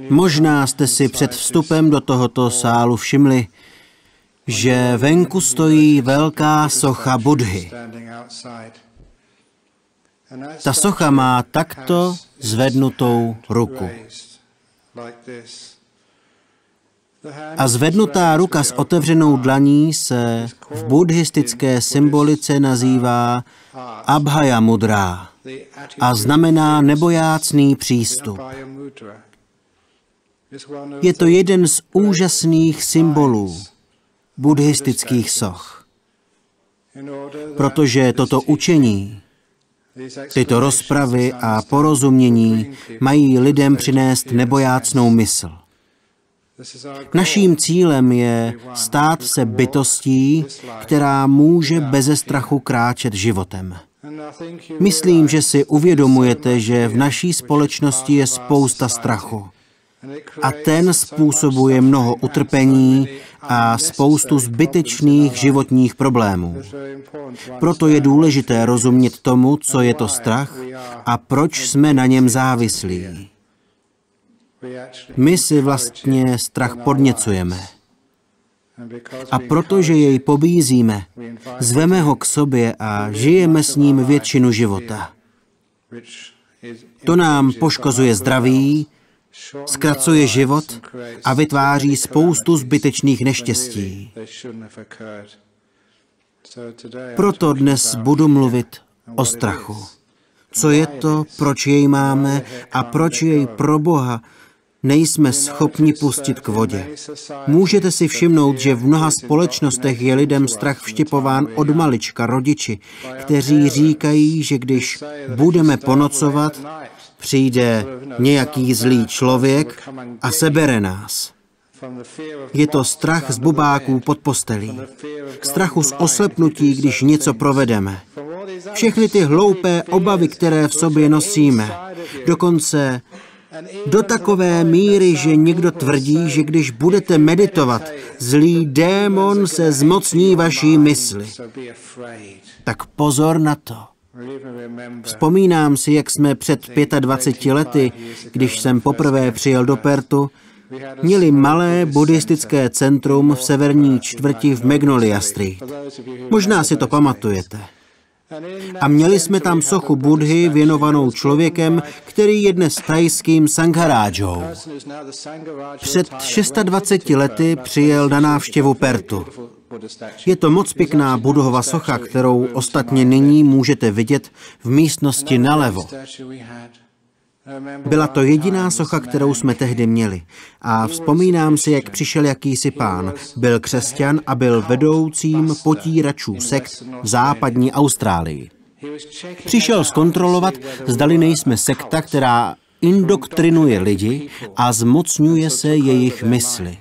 Možná jste si před vstupem do tohoto sálu všimli, že venku stojí velká socha Buddhy. Ta socha má takto zvednutou ruku. A zvednutá ruka s otevřenou dlaní se v buddhistické symbolice nazývá Abhaya mudra a znamená nebojácný přístup. Je to jeden z úžasných symbolů buddhistických soch, protože toto učení, tyto rozpravy a porozumění mají lidem přinést nebojácnou mysl. Naším cílem je stát se bytostí, která může beze strachu kráčet životem. Myslím, že si uvědomujete, že v naší společnosti je spousta strachu. A ten způsobuje mnoho utrpení a spoustu zbytečných životních problémů. Proto je důležité rozumět tomu, co je to strach a proč jsme na něm závislí. My si vlastně strach podněcujeme. A protože jej pobízíme, zveme ho k sobě a žijeme s ním většinu života. To nám poškozuje zdraví, zkracuje život a vytváří spoustu zbytečných neštěstí. Proto dnes budu mluvit o strachu. Co je to, proč jej máme a proč jej pro Boha nejsme schopni pustit k vodě. Můžete si všimnout, že v mnoha společnostech je lidem strach vštěpován od malička rodiči, kteří říkají, že když budeme ponocovat, přijde nějaký zlý člověk a sebere nás. Je to strach z bubáků pod postelí, strachu z oslepnutí, když něco provedeme. Všechny ty hloupé obavy, které v sobě nosíme, dokonce do takové míry, že někdo tvrdí, že když budete meditovat, zlý démon se zmocní vaší mysli. Tak pozor na to. Vzpomínám si, jak jsme před 25 lety, když jsem poprvé přijel do Pertu, měli malé buddhistické centrum v severní čtvrti v Magnolia Street. Možná si to pamatujete. A měli jsme tam sochu Buddhy věnovanou člověkem, který je dnes thajským Sangharájou. Před 26 lety přijel na návštěvu Pertu. Je to moc pěkná Buddhova socha, kterou ostatně nyní můžete vidět v místnosti nalevo. Byla to jediná socha, kterou jsme tehdy měli. A vzpomínám si, jak přišel jakýsi pán. Byl křesťan a byl vedoucím potíračů sekt v západní Austrálii. Přišel zkontrolovat, zdali nejsme sekta, která indoktrinuje lidi a zmocňuje se jejich mysli.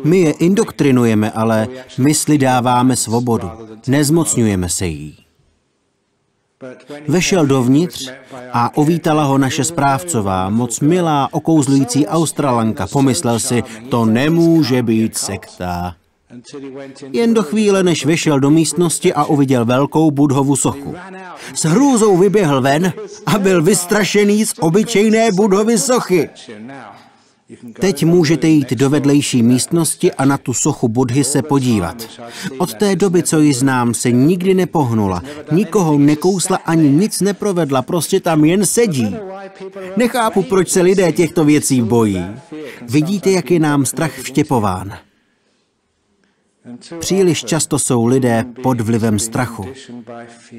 My je indoktrinujeme, ale mysli dáváme svobodu. Nezmocňujeme se jí. Vešel dovnitř a uvítala ho naše správcová, moc milá, okouzlující Australanka. Pomyslel si, to nemůže být sekta. Jen do chvíle, než vešel do místnosti a uviděl velkou Buddhovu sochu. S hrůzou vyběhl ven a byl vystrašený z obyčejné Buddhovy sochy. Teď můžete jít do vedlejší místnosti a na tu sochu Buddhy se podívat. Od té doby, co ji znám, se nikdy nepohnula, nikoho nekousla ani nic neprovedla, prostě tam jen sedí. Nechápu, proč se lidé těchto věcí bojí. Vidíte, jak je nám strach vštěpován. Příliš často jsou lidé pod vlivem strachu,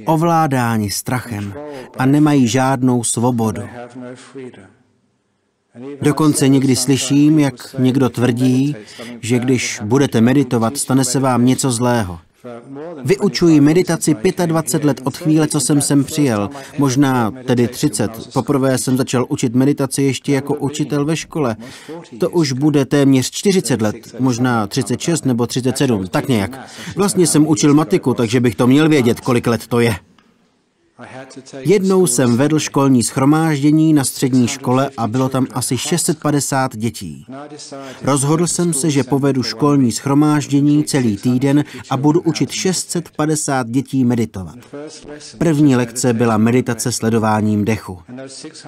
ovládáni strachem a nemají žádnou svobodu. Dokonce někdy slyším, jak někdo tvrdí, že když budete meditovat, stane se vám něco zlého. Vyučuji meditaci 25 let od chvíle, co jsem sem přijel, možná tedy 30. Poprvé jsem začal učit meditaci ještě jako učitel ve škole. To už bude téměř 40 let, možná 36 nebo 37, tak nějak. Vlastně jsem učil matiku, takže bych to měl vědět, kolik let to je. Jednou jsem vedl školní shromáždění na střední škole a bylo tam asi 650 dětí. Rozhodl jsem se, že povedu školní shromáždění celý týden a budu učit 650 dětí meditovat. První lekce byla meditace sledováním dechu.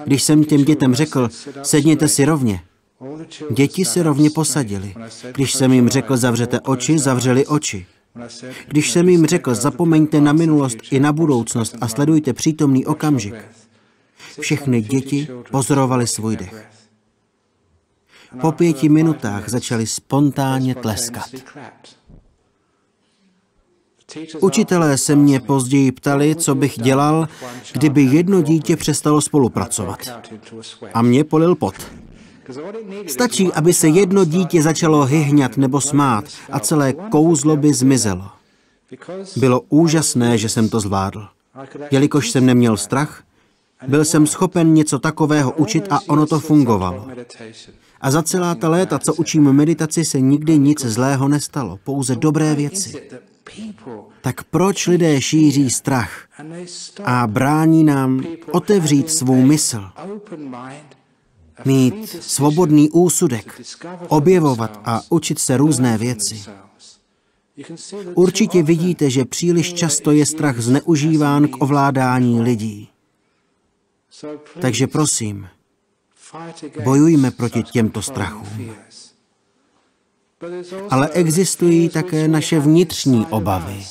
Když jsem těm dětem řekl, sedněte si rovně, Děti se rovně posadili. Když jsem jim řekl, zavřete oči, zavřeli oči. Když jsem jim řekl, zapomeňte na minulost i na budoucnost a sledujte přítomný okamžik, všechny děti pozorovaly svůj dech. Po 5 minutách začali spontánně tleskat. Učitelé se mě později ptali, co bych dělal, kdyby jedno dítě přestalo spolupracovat. A mě polil pot. Stačí, aby se jedno dítě začalo hyhňat nebo smát a celé kouzlo by zmizelo. Bylo úžasné, že jsem to zvládl. Jelikož jsem neměl strach, byl jsem schopen něco takového učit a ono to fungovalo. A za celá ta léta, co učím meditaci, se nikdy nic zlého nestalo, pouze dobré věci. Tak proč lidé šíří strach a brání nám otevřít svou mysl, mít svobodný úsudek, objevovat a učit se různé věci? Určitě vidíte, že příliš často je strach zneužíván k ovládání lidí. Takže prosím, bojujme proti těmto strachům. Ale existují také naše vnitřní obavy.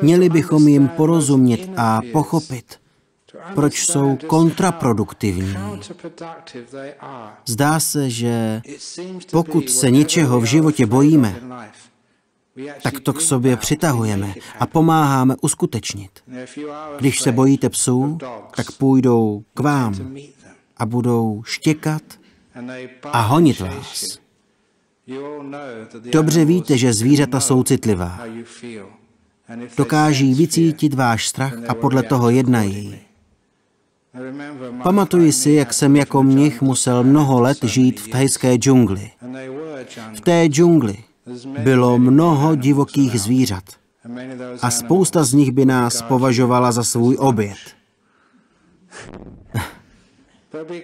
Měli bychom jim porozumět a pochopit, proč jsou kontraproduktivní. Zdá se, že pokud se něčeho v životě bojíme, tak to k sobě přitahujeme a pomáháme uskutečnit. Když se bojíte psů, tak půjdou k vám a budou štěkat a honit vás. Dobře víte, že zvířata jsou citlivá. Dokáží vycítit váš strach a podle toho jednají. Pamatuji si, jak jsem jako mnich musel mnoho let žít v thajské džungli. V té džungli bylo mnoho divokých zvířat a spousta z nich by nás považovala za svůj oběd.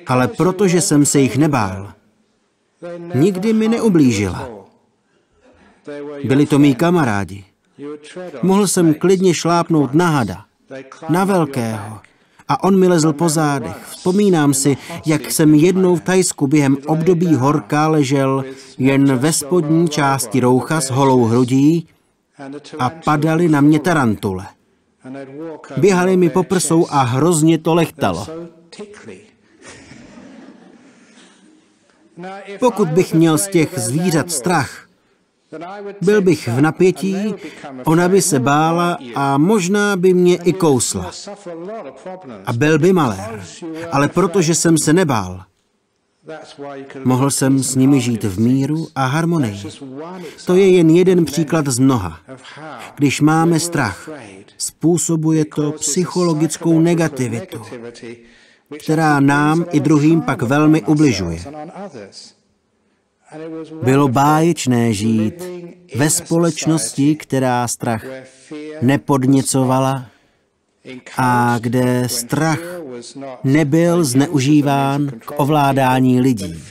Ale protože jsem se jich nebál, nikdy mi neublížila. Byli to mý kamarádi. Mohl jsem klidně šlápnout na hada, na velkého, a on mi lezl po zádech. Vzpomínám si, jak jsem jednou v Thajsku během období horka ležel jen ve spodní části roucha s holou hrudí a padaly na mě tarantule. Běhaly mi po prsou a hrozně to lechtalo. Pokud bych měl z těch zvířat strach, byl bych v napětí, ona by se bála a možná by mě i kousla. A byl by malér. Ale protože jsem se nebál, mohl jsem s nimi žít v míru a harmonii. To je jen jeden příklad z mnoha. Když máme strach, způsobuje to psychologickou negativitu, která nám i druhým pak velmi ubližuje. Bylo báječné žít ve společnosti, která strach nepodněcovala a kde strach nebyl zneužíván k ovládání lidí.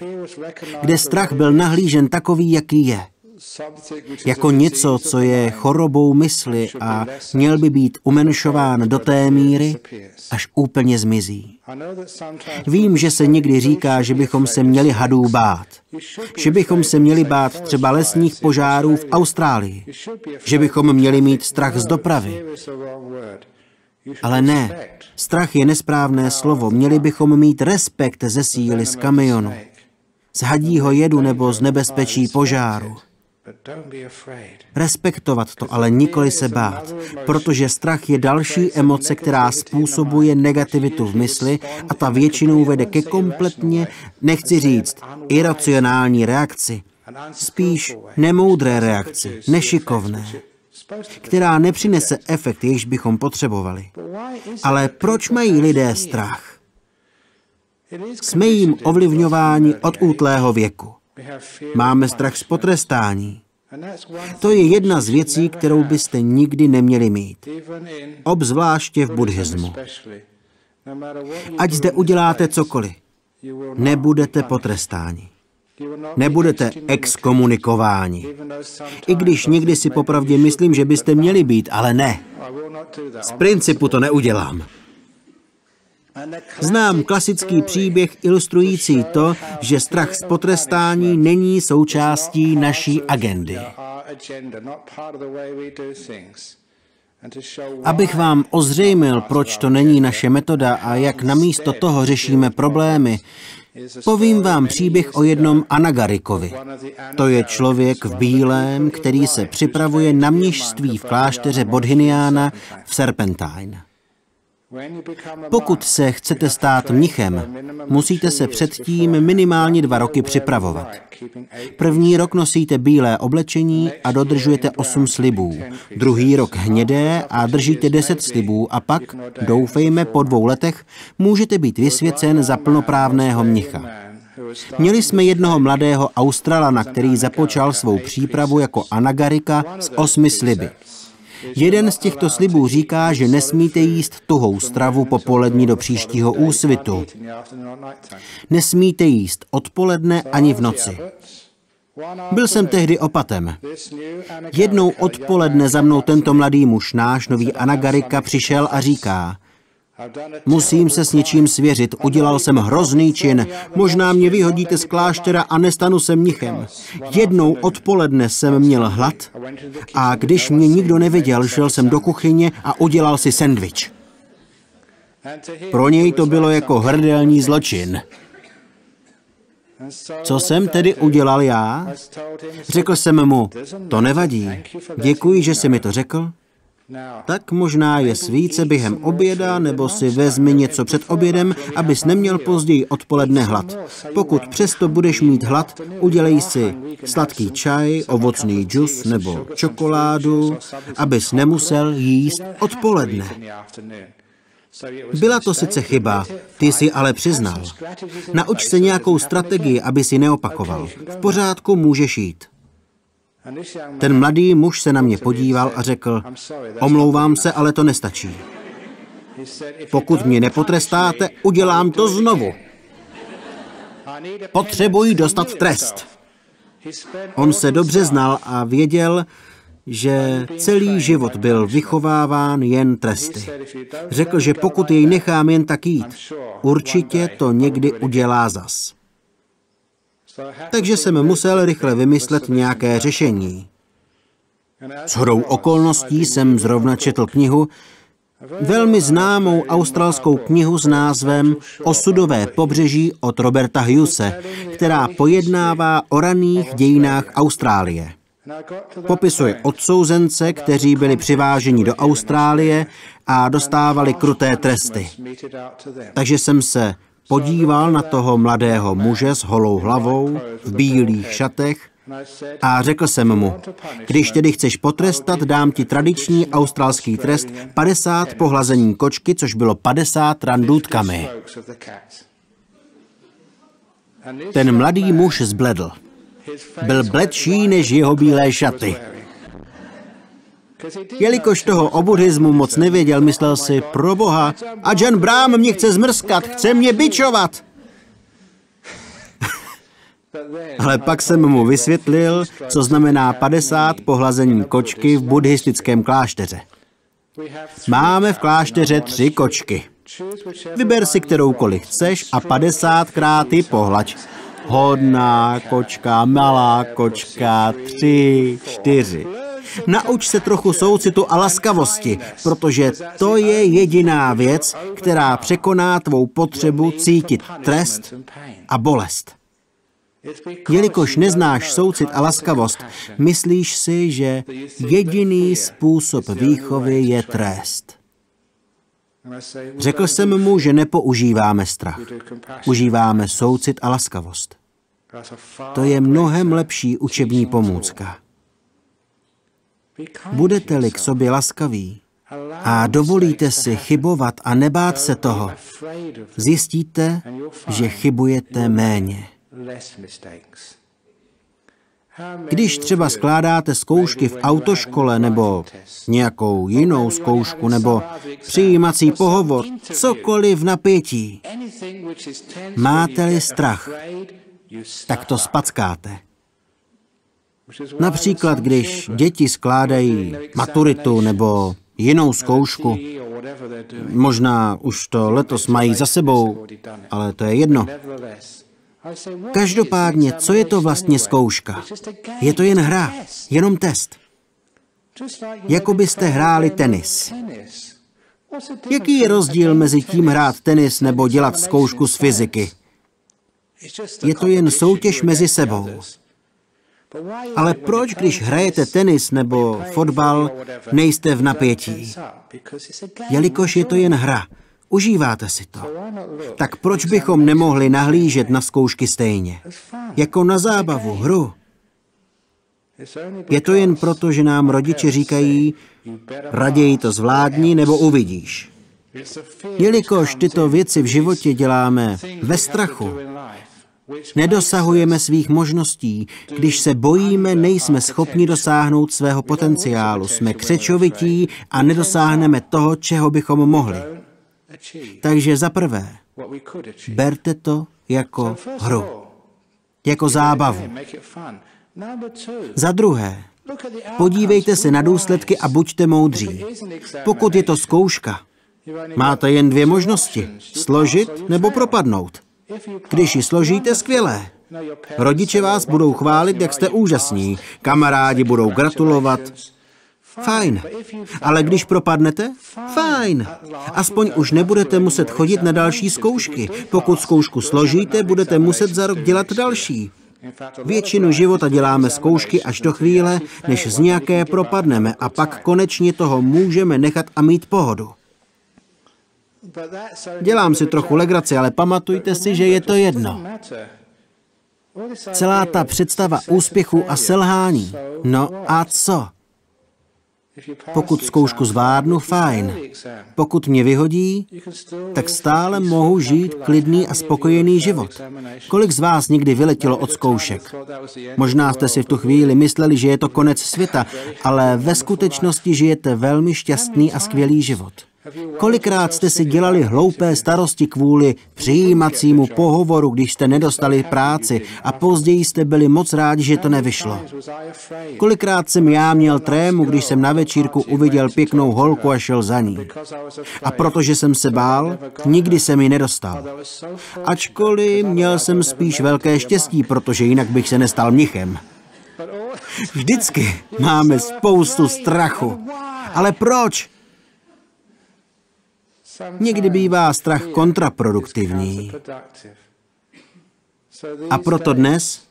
Kde strach byl nahlížen takový, jaký je. Jako něco, co je chorobou mysli a měl by být umenšován do té míry, až úplně zmizí. Vím, že se někdy říká, že bychom se měli hadů bát. Že bychom se měli bát třeba lesních požárů v Austrálii. Že bychom měli mít strach z dopravy. Ale ne, strach je nesprávné slovo. Měli bychom mít respekt ze síly z kamionu, z hadího jedu nebo z nebezpečí požáru. Respektovat to, ale nikoli se bát, protože strach je další emoce, která způsobuje negativitu v mysli a ta většinou vede ke kompletně, nechci říct, iracionální reakci, spíš nemoudré reakci, nešikovné, která nepřinese efekt, jež bychom potřebovali. Ale proč mají lidé strach? Jsme jim ovlivňováni od útlého věku. Máme strach z potrestání. To je jedna z věcí, kterou byste nikdy neměli mít. Obzvláště v buddhismu. Ať zde uděláte cokoliv, nebudete potrestáni. Nebudete exkomunikováni. I když někdy si popravdě myslím, že byste měli být, ale ne. Z principu to neudělám. Znám klasický příběh ilustrující to, že strach z potrestání není součástí naší agendy. Abych vám ozřejmil, proč to není naše metoda a jak namísto toho řešíme problémy, povím vám příběh o jednom Anagarikovi. To je člověk v bílém, který se připravuje na mnišství v klášteře Bodhiniana v Serpentine. Pokud se chcete stát mnichem, musíte se předtím minimálně 2 roky připravovat. První rok nosíte bílé oblečení a dodržujete 8 slibů. Druhý rok hnědé a držíte 10 slibů a pak, doufejme, po 2 letech můžete být vysvěcen za plnoprávného mnicha. Měli jsme jednoho mladého Australana, který započal svou přípravu jako Anagarika s 8 sliby. Jeden z těchto slibů říká, že nesmíte jíst tuhou stravu popolední do příštího úsvitu. Nesmíte jíst odpoledne ani v noci. Byl jsem tehdy opatem. Jednou odpoledne za mnou tento mladý muž, náš nový Anagarika, přišel a říká: musím se s něčím svěřit, udělal jsem hrozný čin, možná mě vyhodíte z kláštera a nestanu se mnichem. Jednou odpoledne jsem měl hlad a když mě nikdo neviděl, šel jsem do kuchyně a udělal si sendvič. Pro něj to bylo jako hrdelní zločin. Co jsem tedy udělal já? Řekl jsem mu: to nevadí, děkuji, že jsi mi to řekl. Tak možná je více během oběda, nebo si vezmi něco před obědem, abys neměl později odpoledne hlad. Pokud přesto budeš mít hlad, udělej si sladký čaj, ovocný džus nebo čokoládu, abys nemusel jíst odpoledne. Byla to sice chyba, ty si ale přiznal. Nauč se nějakou strategii, aby si neopakoval. V pořádku, můžeš jít. Ten mladý muž se na mě podíval a řekl: omlouvám se, ale to nestačí. Pokud mě nepotrestáte, udělám to znovu. Potřebuji dostat trest. On se dobře znal a věděl, že celý život byl vychováván jen tresty. Řekl, že pokud jej nechám jen tak jít, určitě to někdy udělá zas. Takže jsem musel rychle vymyslet nějaké řešení. Shodou okolností jsem zrovna četl knihu, velmi známou australskou knihu s názvem Osudové pobřeží od Roberta Hughese, která pojednává o raných dějinách Austrálie. Popisuje odsouzence, kteří byli přiváženi do Austrálie a dostávali kruté tresty. Takže jsem se podíval na toho mladého muže s holou hlavou, v bílých šatech a řekl jsem mu: když tedy chceš potrestat, dám ti tradiční australský trest 50 pohlazení kočky, což bylo 50 ran důtkami. Ten mladý muž zbledl. Byl bledší než jeho bílé šaty. Jelikož toho o buddhismu moc nevěděl, myslel si: proboha, Ajahn Brahm mě chce zmrskat, chce mě bičovat. Ale pak jsem mu vysvětlil, co znamená 50 pohlazení kočky v buddhistickém klášteře. Máme v klášteře 3 kočky. Vyber si kteroukoliv chceš a 50krát ji pohlaď. Hodná kočka, malá kočka, 3, 4. Nauč se trochu soucitu a laskavosti, protože to je jediná věc, která překoná tvou potřebu cítit trest a bolest. Jelikož neznáš soucit a laskavost, myslíš si, že jediný způsob výchovy je trest. Řekl jsem mu, že nepoužíváme strach. Užíváme soucit a laskavost. To je mnohem lepší učební pomůcka. Budete-li k sobě laskaví a dovolíte si chybovat a nebát se toho, zjistíte, že chybujete méně. Když třeba skládáte zkoušky v autoškole nebo nějakou jinou zkoušku nebo přijímací pohovor, cokoliv v napětí, máte-li strach, tak to spackáte. Například, když děti skládají maturitu nebo jinou zkoušku, Možná už to letos mají za sebou, ale to je jedno. Každopádně, co je to vlastně zkouška? Je to jen hra, jenom test. Jako byste hráli tenis. Jaký je rozdíl mezi tím hrát tenis nebo dělat zkoušku z fyziky? Je to jen soutěž mezi sebou. Ale proč, když hrajete tenis nebo fotbal, nejste v napětí? Jelikož je to jen hra. Užíváte si to. Tak proč bychom nemohli nahlížet na zkoušky stejně? Jako na zábavu, hru. Je to jen proto, že nám rodiče říkají, raději to zvládni nebo uvidíš. Jelikož tyto věci v životě děláme ve strachu, nedosahujeme svých možností. Když se bojíme, nejsme schopni dosáhnout svého potenciálu. Jsme křečovití a nedosáhneme toho, čeho bychom mohli. Takže za prvé, berte to jako hru, jako zábavu. Za druhé, podívejte se na důsledky a buďte moudří. Pokud je to zkouška, máte jen dvě možnosti, složit nebo propadnout. Když ji složíte, skvělé. Rodiče vás budou chválit, jak jste úžasní, kamarádi budou gratulovat. Fajn. Ale když propadnete? Fajn. Aspoň už nebudete muset chodit na další zkoušky. Pokud zkoušku složíte, budete muset za rok dělat další. Většinu života děláme zkoušky až do chvíle, než z nějaké propadneme a pak konečně toho můžeme nechat a mít pohodu. Dělám si trochu legraci, ale pamatujte si, že je to jedno. Celá ta představa úspěchu a selhání. No a co? Pokud zkoušku zvládnu, fajn. Pokud mě vyhodí, tak stále mohu žít klidný a spokojený život. Kolik z vás někdy vyletělo od zkoušek? Možná jste si v tu chvíli mysleli, že je to konec světa, ale ve skutečnosti žijete velmi šťastný a skvělý život. Kolikrát jste si dělali hloupé starosti kvůli přijímacímu pohovoru, když jste nedostali práci a později jste byli moc rádi, že to nevyšlo. Kolikrát jsem já měl trému, když jsem na večírku uviděl pěknou holku a šel za ní. A protože jsem se bál, nikdy jsem ji nedostal. Ačkoliv měl jsem spíš velké štěstí, protože jinak bych se nestal mnichem. Vždycky máme spoustu strachu. Ale proč? Někdy bývá strach kontraproduktivní. A proto dnes,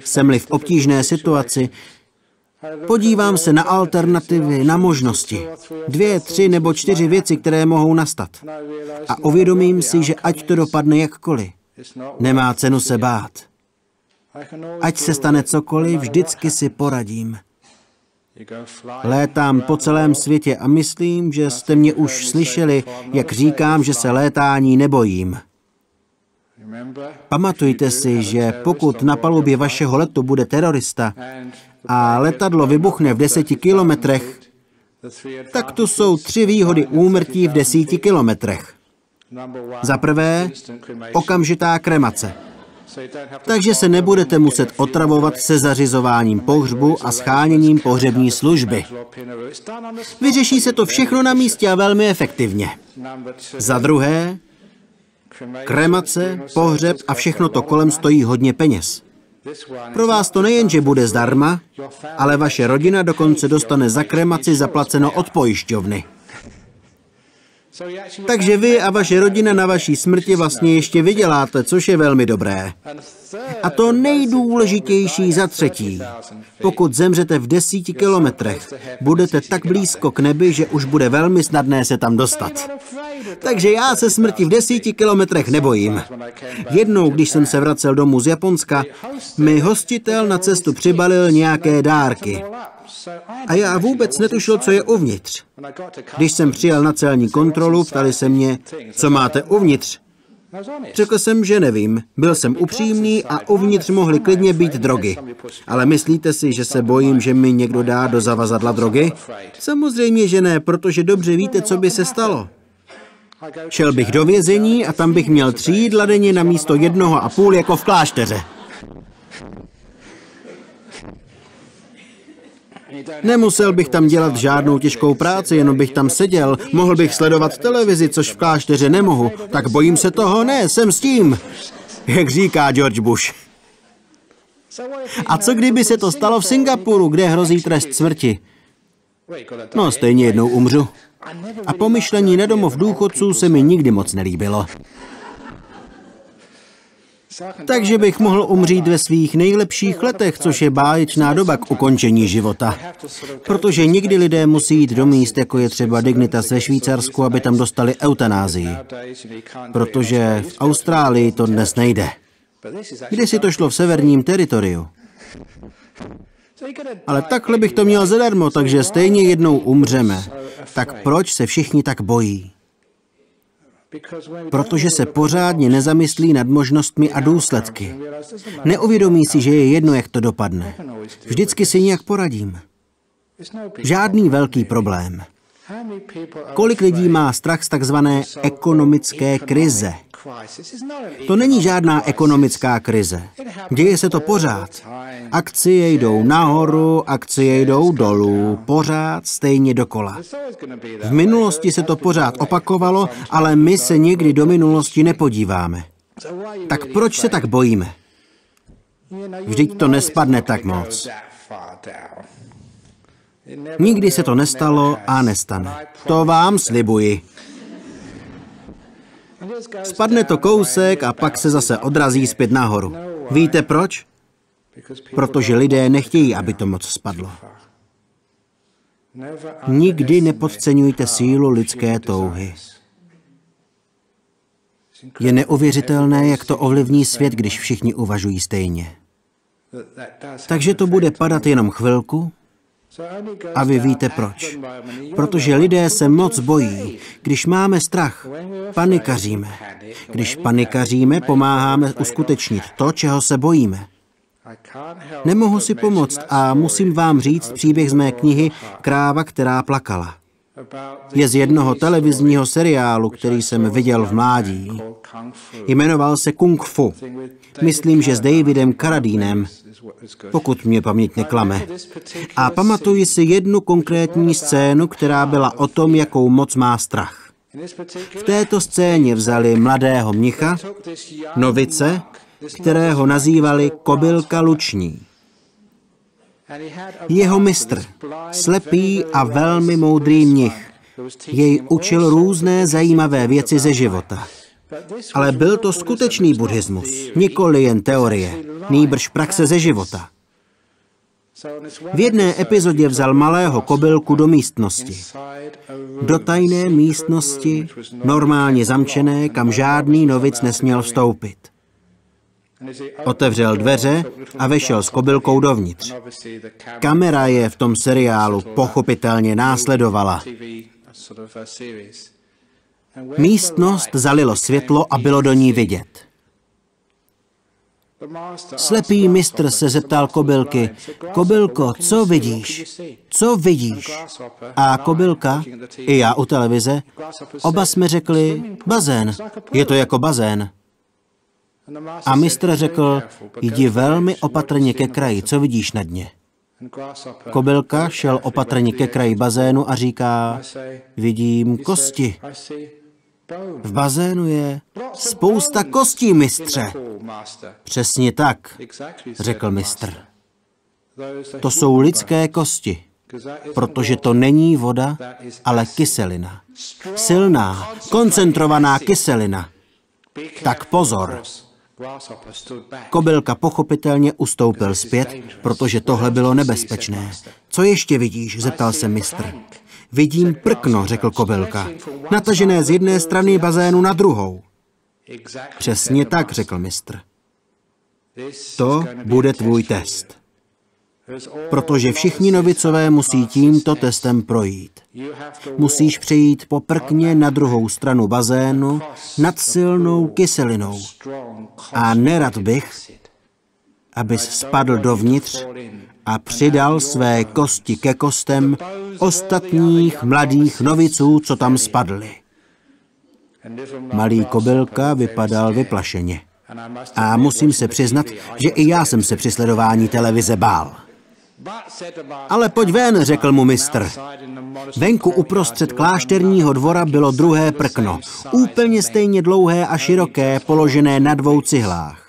jsem-li v obtížné situaci, podívám se na alternativy, na možnosti. 2, 3 nebo 4 věci, které mohou nastat. A uvědomím si, že ať to dopadne jakkoliv, nemá cenu se bát. Ať se stane cokoliv, vždycky si poradím. Létám po celém světě a myslím, že jste mě už slyšeli, jak říkám, že se létání nebojím. Pamatujte si, že pokud na palubě vašeho letu bude terorista a letadlo vybuchne v 10 kilometrech, tak tu jsou 3 výhody úmrtí v 10 kilometrech. Za prvé, okamžitá kremace. Takže se nebudete muset otravovat se zařizováním pohřbu a sháněním pohřební služby. Vyřeší se to všechno na místě a velmi efektivně. Za druhé, kremace, pohřeb a všechno to kolem stojí hodně peněz. Pro vás to nejenže bude zdarma, ale vaše rodina dokonce dostane za kremaci zaplaceno od pojišťovny. Takže vy a vaše rodina na vaší smrti vlastně ještě vyděláte, což je velmi dobré. A to nejdůležitější za třetí. Pokud zemřete v 10 kilometrech, budete tak blízko k nebi, že už bude velmi snadné se tam dostat. Takže já se smrti v 10 kilometrech nebojím. Jednou, když jsem se vracel domů z Japonska, mi hostitel na cestu přibalil nějaké dárky. A já vůbec netušil, co je uvnitř. Když jsem přijel na celní kontrolu, ptali se mě, co máte uvnitř. Řekl jsem, že nevím. Byl jsem upřímný a uvnitř mohly klidně být drogy. Ale myslíte si, že se bojím, že mi někdo dá do zavazadla drogy? Samozřejmě, že ne, protože dobře víte, co by se stalo. Šel bych do vězení a tam bych měl 3 jídla denně na místo 1,5 jako v klášteře. Nemusel bych tam dělat žádnou těžkou práci, jenom bych tam seděl. Mohl bych sledovat televizi, což v klášteře nemohu. Tak bojím se toho? Ne, jsem s tím. Jak říká George Bush. A co kdyby se to stalo v Singapuru, kde hrozí trest smrti? No, stejně jednou umřu. A pomyšlení na domov důchodců se mi nikdy moc nelíbilo. Takže bych mohl umřít ve svých nejlepších letech, což je báječná doba k ukončení života. Protože někdy lidé musí jít do míst, jako je třeba Dignitas ve Švýcarsku, aby tam dostali eutanázii. Protože v Austrálii to dnes nejde. Kdysi to šlo v severním teritoriu. Ale takhle bych to měl zadarmo, takže stejně jednou umřeme. Tak proč se všichni tak bojí? Protože se pořádně nezamyslí nad možnostmi a důsledky. Neuvědomí si, že je jedno, jak to dopadne. Vždycky si nějak poradím. Žádný velký problém. Kolik lidí má strach z takzvané ekonomické krize? To není žádná ekonomická krize. Děje se to pořád. Akcie jdou nahoru, akcie jdou dolů, pořád stejně dokola. V minulosti se to pořád opakovalo, ale my se nikdy do minulosti nepodíváme. Tak proč se tak bojíme? Vždyť to nespadne tak moc. Nikdy se to nestalo a nestane. To vám slibuji. Spadne to kousek a pak se zase odrazí zpět nahoru. Víte proč? Protože lidé nechtějí, aby to moc spadlo. Nikdy nepodceňujte sílu lidské touhy. Je neuvěřitelné, jak to ovlivní svět, když všichni uvažují stejně. Takže to bude padat jenom chvilku. A vy víte proč. Protože lidé se moc bojí. Když máme strach, panikaříme. Když panikaříme, pomáháme uskutečnit to, čeho se bojíme. Nemohu si pomoct a musím vám říct příběh z mé knihy Kráva, která plakala. Je z jednoho televizního seriálu, který jsem viděl v mládí. Jmenoval se Kung Fu. Myslím, že s Davidem Carradinem, pokud mě paměť neklame. A pamatuji si jednu konkrétní scénu, která byla o tom, jakou moc má strach. V této scéně vzali mladého mnicha, novice, kterého nazývali Kobylka Luční. Jeho mistr, slepý a velmi moudrý mnich, jej učil různé zajímavé věci ze života. Ale byl to skutečný buddhismus, nikoli jen teorie, nýbrž praxe ze života. V jedné epizodě vzal malého kobylku do místnosti. Do tajné místnosti, normálně zamčené, kam žádný novic nesměl vstoupit. Otevřel dveře a vešel s kobylkou dovnitř. Kamera je v tom seriálu pochopitelně následovala. Místnost zalilo světlo a bylo do ní vidět. Slepý mistr se zeptal kobylky, Kobylko, co vidíš? Co vidíš? A kobylka, i já u televize, oba jsme řekli, bazén, je to jako bazén. A mistr řekl, jdi velmi opatrně ke kraji, co vidíš na dně? Kobylka šel opatrně ke kraji bazénu a říká, vidím kosti. V bazénu je spousta kostí, mistře. Přesně tak, řekl mistr. To jsou lidské kosti, protože to není voda, ale kyselina. Silná, koncentrovaná kyselina. Tak pozor. Kobylka pochopitelně ustoupil zpět, protože tohle bylo nebezpečné. Co ještě vidíš? Zeptal se mistr. Vidím prkno, řekl kobylka, natažené z jedné strany bazénu na druhou. Přesně tak, řekl mistr. To bude tvůj test. Protože všichni novicové musí tímto testem projít. Musíš přejít po prkně na druhou stranu bazénu nad silnou kyselinou. A nerad bych, abys spadl dovnitř a přidal své kosti ke kostem ostatních mladých noviců, co tam spadly. Malý kobylka vypadal vyplašeně. A musím se přiznat, že i já jsem se při sledování televize bál. Ale pojď ven, řekl mu mistr. Venku uprostřed klášterního dvora bylo druhé prkno, úplně stejně dlouhé a široké, položené na 2 cihlách.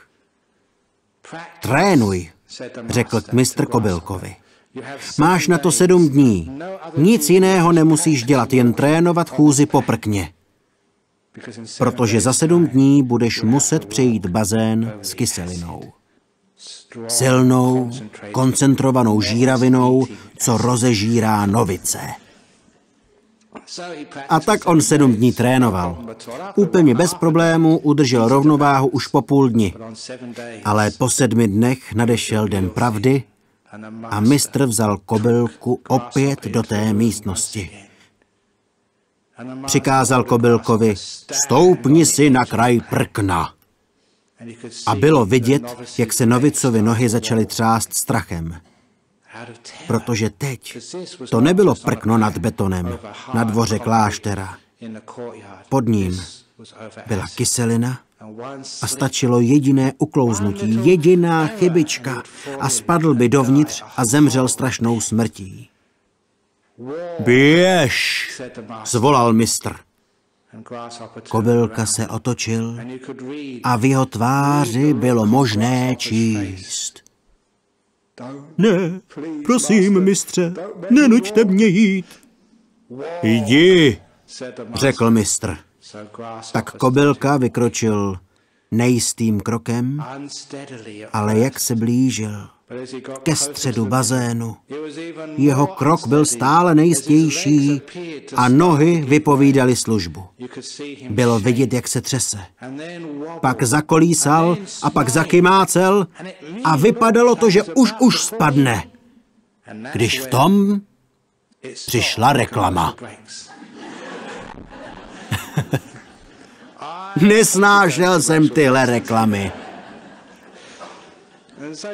Trénuj, řekl mistr kobylkovi. Máš na to 7 dní. Nic jiného nemusíš dělat, jen trénovat chůzi po prkně. Protože za 7 dní budeš muset přejít bazén s kyselinou. Silnou, koncentrovanou žíravinou, co rozežírá novice. A tak on 7 dní trénoval. Úplně bez problémů udržel rovnováhu už po půl dni. Ale po 7 dnech nadešel den pravdy a mistr vzal kobylku opět do té místnosti. Přikázal kobylkovi, stoupni si na kraj prkna. A bylo vidět, jak se novicovi nohy začaly třást strachem. Protože teď to nebylo prkno nad betonem na dvoře kláštera. Pod ním byla kyselina a stačilo jediné uklouznutí, jediná chybička a spadl by dovnitř a zemřel strašnou smrtí. Běž, zvolal mistr. Kobylka se otočil a v jeho tváři bylo možné číst. Ne, prosím, mistře, nenuďte mě jít. Jdi, řekl mistr. Tak kobylka vykročil nejistým krokem, ale jak se blížil ke středu bazénu, jeho krok byl stále nejistější a nohy vypovídaly službu. Bylo vidět, jak se třese. Pak zakolísal a pak zakymácel a vypadalo to, že už spadne. Když v tom přišla reklama. Nesnášel jsem tyhle reklamy.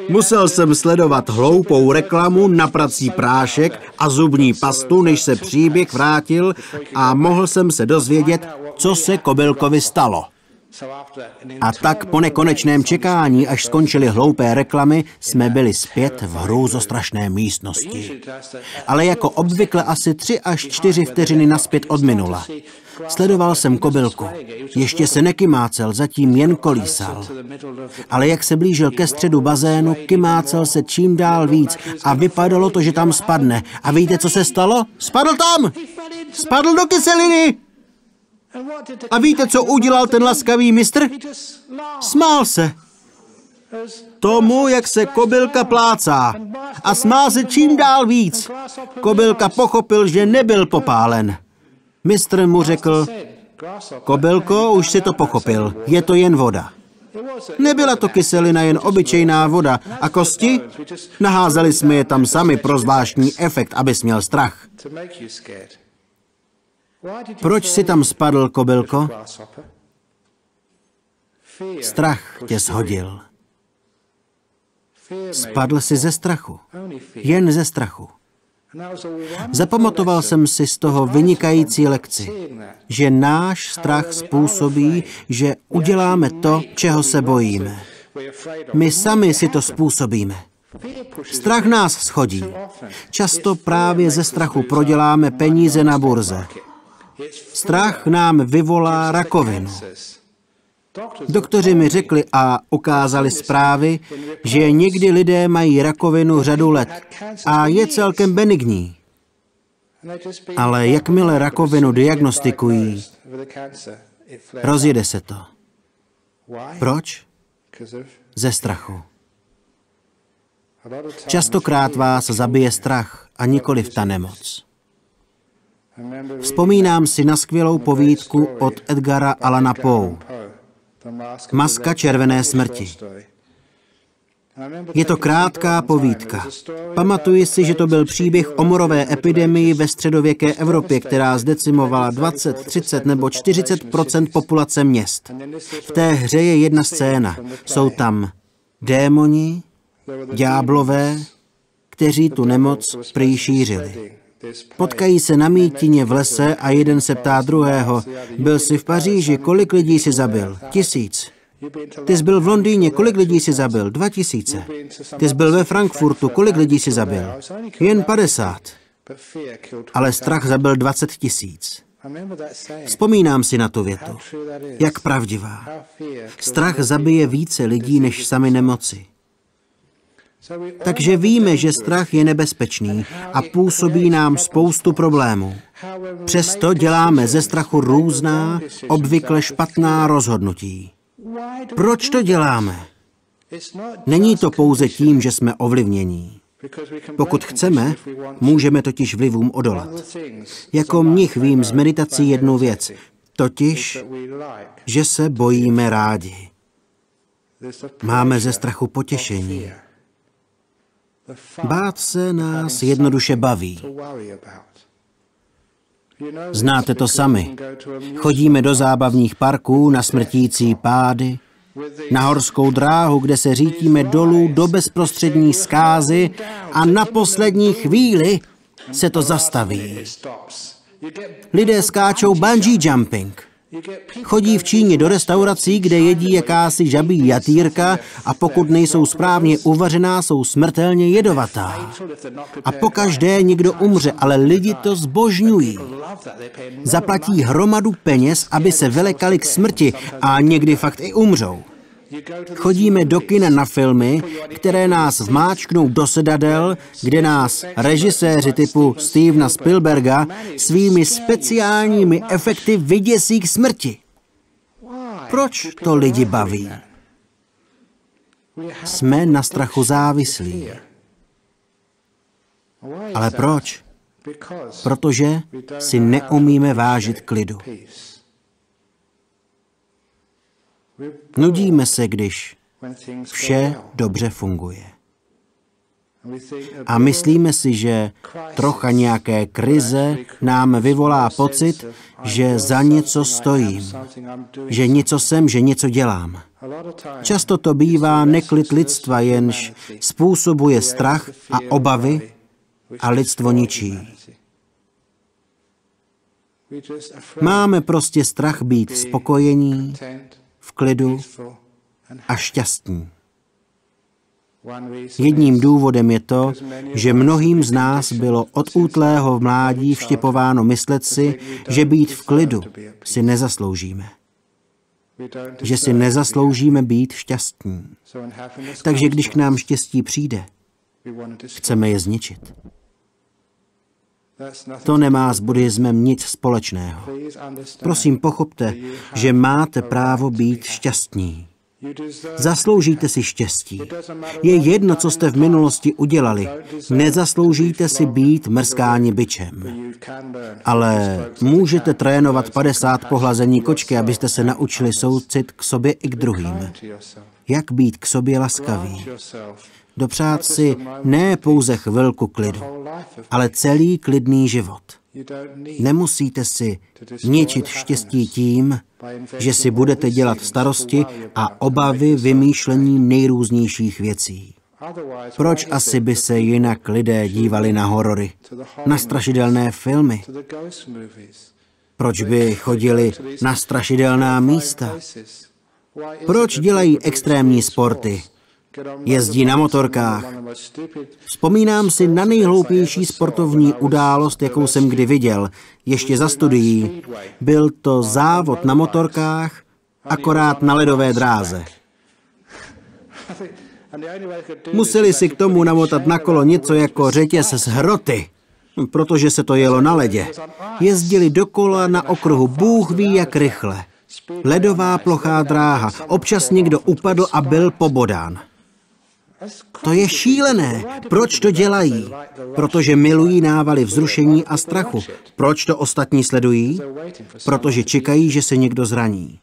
Musel jsem sledovat hloupou reklamu na prací prášek a zubní pastu, než se příběh vrátil a mohl jsem se dozvědět, co se kobylkovi stalo. A tak po nekonečném čekání, až skončily hloupé reklamy, jsme byli zpět v hrůzostrašné místnosti. Ale jako obvykle asi 3 až 4 vteřiny nazpět od minula. Sledoval jsem kobylku. Ještě se nekymácel, zatím jen kolísal. Ale jak se blížil ke středu bazénu, kymácel se čím dál víc a vypadalo to, že tam spadne. A víte, co se stalo? Spadl tam! Spadl do kyseliny! A víte, co udělal ten laskavý mistr? Smál se. Tomu, jak se kobylka plácá. A smál se čím dál víc. Kobylka pochopil, že nebyl popálen. Mistr mu řekl, kobylko, už si to pochopil, je to jen voda. Nebyla to kyselina, jen obyčejná voda. A kosti? Naházeli jsme je tam sami pro zvláštní efekt, abys měl strach. Proč jsi tam spadl, kobylko? Strach tě shodil. Spadl jsi ze strachu. Jen ze strachu. Zapamatoval jsem si z toho vynikající lekci, že náš strach způsobí, že uděláme to, čeho se bojíme. My sami si to způsobíme. Strach nás shodí. Často právě ze strachu proděláme peníze na burze. Strach nám vyvolá rakovinu. Doktoři mi řekli a ukázali zprávy, že někdy lidé mají rakovinu řadu let a je celkem benigní. Ale jakmile rakovinu diagnostikují, rozjede se to. Proč? Ze strachu. Častokrát vás zabije strach a nikoliv ta nemoc. Vzpomínám si na skvělou povídku od Edgara Allana Poe. Maska červené smrti. Je to krátká povídka. Pamatuji si, že to byl příběh o morové epidemii ve středověké Evropě, která zdecimovala 20, 30 nebo 40% populace měst. V té hře je jedna scéna. Jsou tam démoni, ďáblové, kteří tu nemoc prý šířili. Potkají se na mítině v lese a jeden se ptá druhého, byl jsi v Paříži, kolik lidí jsi zabil? 1000. Ty jsi byl v Londýně, kolik lidí jsi zabil? 2000. Ty jsi byl ve Frankfurtu, kolik lidí jsi zabil? Jen 50. Ale strach zabil 20 000. Vzpomínám si na tu větu. Jak pravdivá. Strach zabije více lidí než sami nemoci. Takže víme, že strach je nebezpečný a působí nám spoustu problémů. Přesto děláme ze strachu různá, obvykle špatná rozhodnutí. Proč to děláme? Není to pouze tím, že jsme ovlivnění. Pokud chceme, můžeme totiž vlivům odolat. Jako mnich vím z meditací jednu věc, totiž, že se bojíme rádi. Máme ze strachu potěšení. Bát se nás jednoduše baví. Znáte to sami. Chodíme do zábavních parků na smrtící pády, na horskou dráhu, kde se řítíme dolů do bezprostřední zkázy a na poslední chvíli se to zastaví. Lidé skáčou bungee jumping. Chodí v Číně do restaurací, kde jedí jakási žabí jatýrka a pokud nejsou správně uvařená, jsou smrtelně jedovatá. A pokaždé někdo umře, ale lidi to zbožňují. Zaplatí hromadu peněz, aby se vylekali k smrti a někdy fakt i umřou. Chodíme do kina na filmy, které nás vmáčknou do sedadel, kde nás režiséři typu Stevena Spielberga svými speciálními efekty vyděsí k smrti. Proč to lidi baví? Jsme na strachu závislí. Ale proč? Protože si neumíme vážit klidu. Nudíme se, když vše dobře funguje. A myslíme si, že trocha nějaké krize nám vyvolá pocit, že za něco stojím, že něco jsem, že něco dělám. Často to bývá neklid lidstva, jenž způsobuje strach a obavy a lidstvo ničí. Máme prostě strach být spokojení, v klidu a šťastní. Jedním důvodem je to, že mnohým z nás bylo od útlého v mládí vštěpováno myslet si, že být v klidu si nezasloužíme. Že si nezasloužíme být šťastní. Takže když k nám štěstí přijde, chceme je zničit. To nemá s buddhismem nic společného. Prosím, pochopte, že máte právo být šťastní. Zasloužíte si štěstí. Je jedno, co jste v minulosti udělali. Nezasloužíte si být mrskáni bičem. Ale můžete trénovat 50 pohlazení kočky, abyste se naučili soucit k sobě i k druhým. Jak být k sobě laskavý. Dopřát si ne pouze chvilku klidu, ale celý klidný život. Nemusíte si ničit štěstí tím, že si budete dělat starosti a obavy vymýšlením nejrůznějších věcí. Proč asi by se jinak lidé dívali na horory, na strašidelné filmy? Proč by chodili na strašidelná místa? Proč dělají extrémní sporty? Jezdí na motorkách. Vzpomínám si na nejhloupější sportovní událost, jakou jsem kdy viděl, ještě za studií. Byl to závod na motorkách, akorát na ledové dráze. Museli si k tomu namotat na kolo něco jako řetěz z hroty, protože se to jelo na ledě. Jezdili dokola na okruhu, Bůh ví jak rychle. Ledová plochá dráha, občas někdo upadl a byl pobodán. To je šílené. Proč to dělají? Protože milují návaly vzrušení a strachu. Proč to ostatní sledují? Protože čekají, že se někdo zraní.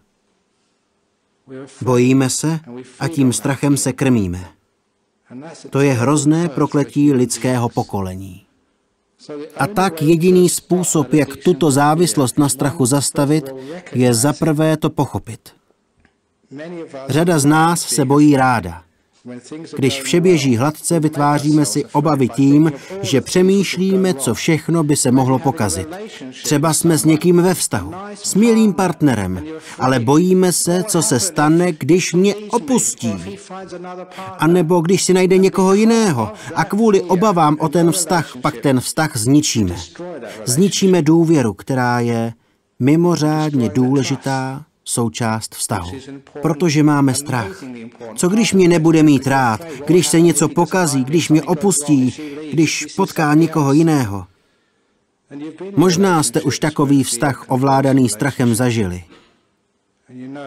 Bojíme se a tím strachem se krmíme. To je hrozné prokletí lidského pokolení. A tak jediný způsob, jak tuto závislost na strachu zastavit, je zaprvé to pochopit. Řada z nás se bojí ráda. Když vše běží hladce, vytváříme si obavy tím, že přemýšlíme, co všechno by se mohlo pokazit. Třeba jsme s někým ve vztahu, s milým partnerem, ale bojíme se, co se stane, když mě opustí. A nebo když si najde někoho jiného a kvůli obavám o ten vztah, pak ten vztah zničíme. Zničíme důvěru, která je mimořádně důležitá součást vztahu, protože máme strach. Co když mě nebude mít rád, když se něco pokazí, když mě opustí, když potká někoho jiného? Možná jste už takový vztah ovládaný strachem zažili.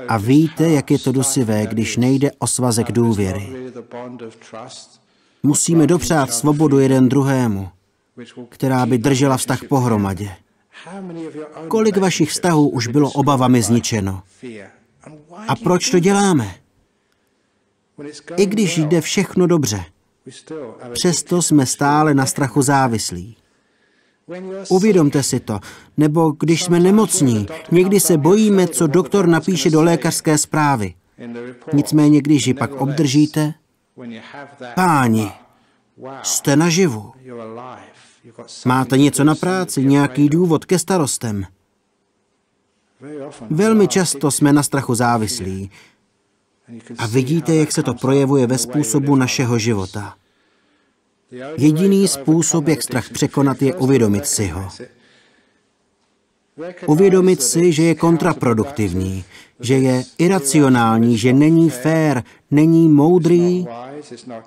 A víte, jak je to dusivé, když nejde o svazek důvěry. Musíme dopřát svobodu jeden druhému, která by držela vztah pohromadě. Kolik vašich vztahů už bylo obavami zničeno? A proč to děláme? I když jde všechno dobře, přesto jsme stále na strachu závislí. Uvědomte si to, nebo když jsme nemocní, někdy se bojíme, co doktor napíše do lékařské zprávy. Nicméně, když ji pak obdržíte, páni, jste naživu. Máte něco na práci, nějaký důvod ke starostem. Velmi často jsme na strachu závislí. A vidíte, jak se to projevuje ve způsobu našeho života. Jediný způsob, jak strach překonat, je uvědomit si ho. Uvědomit si, že je kontraproduktivní, že je iracionální, že není fér, není moudrý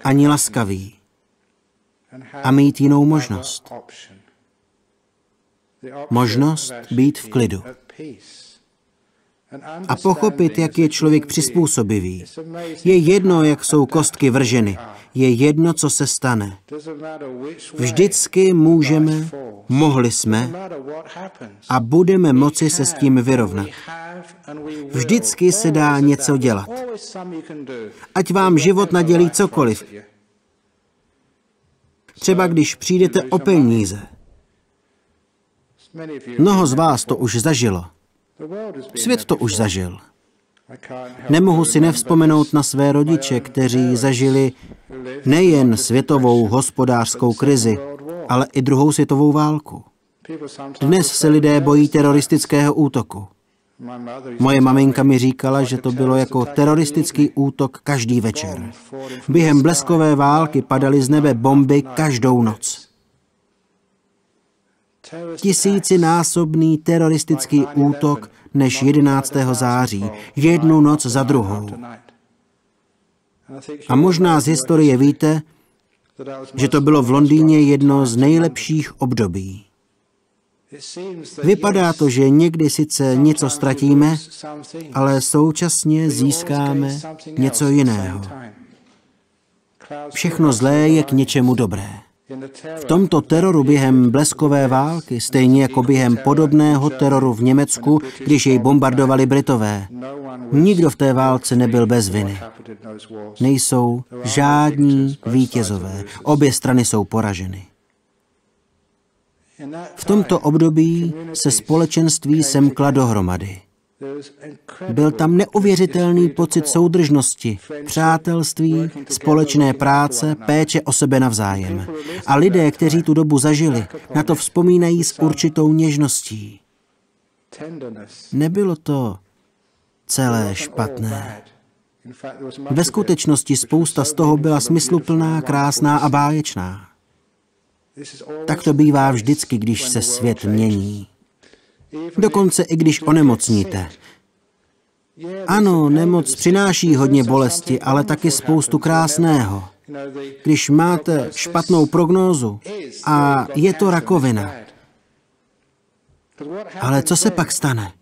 ani laskavý. A mít jinou možnost. Možnost být v klidu. A pochopit, jak je člověk přizpůsobivý. Je jedno, jak jsou kostky vrženy. Je jedno, co se stane. Vždycky můžeme, mohli jsme a budeme moci se s tím vyrovnat. Vždycky se dá něco dělat. Ať vám život nadělí cokoliv. Třeba když přijdete o peníze. Mnoho z vás to už zažilo. Svět to už zažil. Nemohu si nevzpomenout na své rodiče, kteří zažili nejen světovou hospodářskou krizi, ale i druhou světovou válku. Dnes se lidé bojí teroristického útoku. Moje maminka mi říkala, že to bylo jako teroristický útok každý večer. Během bleskové války padaly z nebe bomby každou noc. Tisícinásobný teroristický útok než 11. září, jednu noc za druhou. A možná z historie víte, že to bylo v Londýně jedno z nejlepších období. Vypadá to, že někdy sice něco ztratíme, ale současně získáme něco jiného. Všechno zlé je k něčemu dobré. V tomto teroru během bleskové války, stejně jako během podobného teroru v Německu, když jej bombardovali Britové, nikdo v té válce nebyl bez viny. Nejsou žádní vítězové. Obě strany jsou poraženy. V tomto období se společenství semkla dohromady. Byl tam neuvěřitelný pocit soudržnosti, přátelství, společné práce, péče o sebe navzájem. A lidé, kteří tu dobu zažili, na to vzpomínají s určitou něžností. Nebylo to celé špatné. Ve skutečnosti spousta z toho byla smysluplná, krásná a báječná. Tak to bývá vždycky, když se svět mění. Dokonce i když onemocníte. Ano, nemoc přináší hodně bolesti, ale taky spoustu krásného. Když máte špatnou prognózu a je to rakovina. Ale co se pak stane?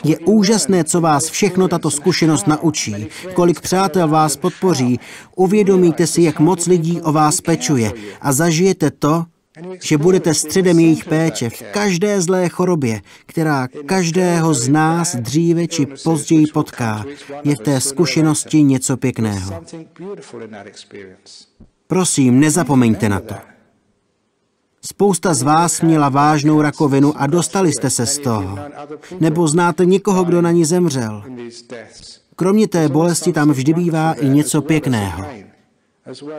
Je úžasné, co vás všechno tato zkušenost naučí, kolik přátel vás podpoří, uvědomíte si, jak moc lidí o vás pečuje a zažijete to, že budete středem jejich péče v každé zlé chorobě, která každého z nás dříve či později potká. Je v té zkušenosti něco pěkného. Prosím, nezapomeňte na to. Spousta z vás měla vážnou rakovinu a dostali jste se z toho. Nebo znáte někoho, kdo na ní zemřel. Kromě té bolesti tam vždy bývá i něco pěkného.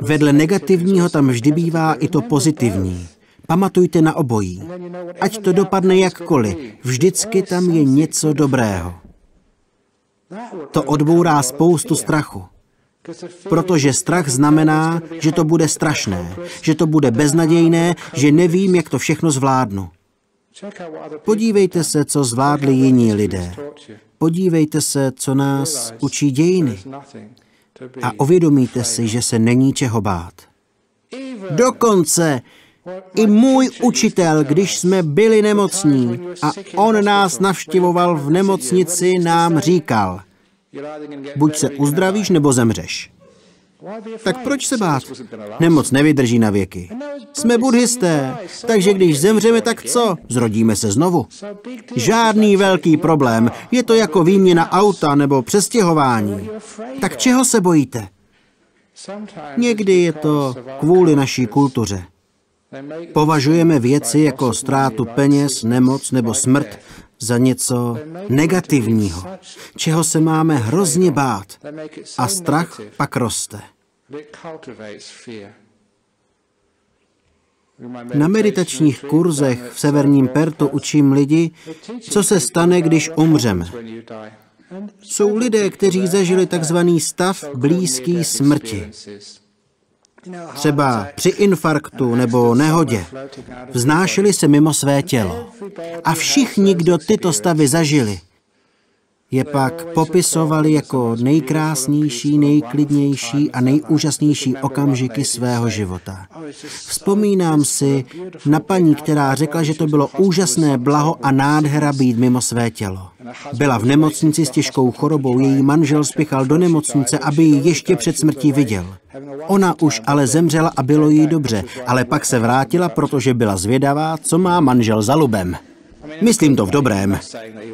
Vedle negativního tam vždy bývá i to pozitivní. Pamatujte na obojí. Ať to dopadne jakkoliv, vždycky tam je něco dobrého. To odbourá spoustu strachu. Protože strach znamená, že to bude strašné, že to bude beznadějné, že nevím, jak to všechno zvládnu. Podívejte se, co zvládli jiní lidé. Podívejte se, co nás učí dějiny. A uvědomíte si, že se není čeho bát. Dokonce i můj učitel, když jsme byli nemocní a on nás navštěvoval v nemocnici, nám říkal: buď se uzdravíš, nebo zemřeš. Tak proč se bát? Nemoc nevydrží na věky. Jsme buddhisté, takže když zemřeme, tak co? Zrodíme se znovu. Žádný velký problém. Je to jako výměna auta nebo přestěhování. Tak čeho se bojíte? Někdy je to kvůli naší kultuře. Považujeme věci jako ztrátu peněz, nemoc nebo smrt za něco negativního, čeho se máme hrozně bát. A strach pak roste. Na meditačních kurzech v severním Pertu učím lidi, co se stane, když umřeme. Jsou lidé, kteří zažili takzvaný stav blízký smrti. Třeba při infarktu nebo nehodě. Vznášeli se mimo své tělo. A všichni, kdo tyto stavy zažili, je pak popisovali jako nejkrásnější, nejklidnější a nejúžasnější okamžiky svého života. Vzpomínám si na paní, která řekla, že to bylo úžasné blaho a nádhera být mimo své tělo. Byla v nemocnici s těžkou chorobou, její manžel spěchal do nemocnice, aby ji ještě před smrtí viděl. Ona už ale zemřela a bylo jí dobře, ale pak se vrátila, protože byla zvědavá, co má manžel za lubem. Myslím to v dobrém.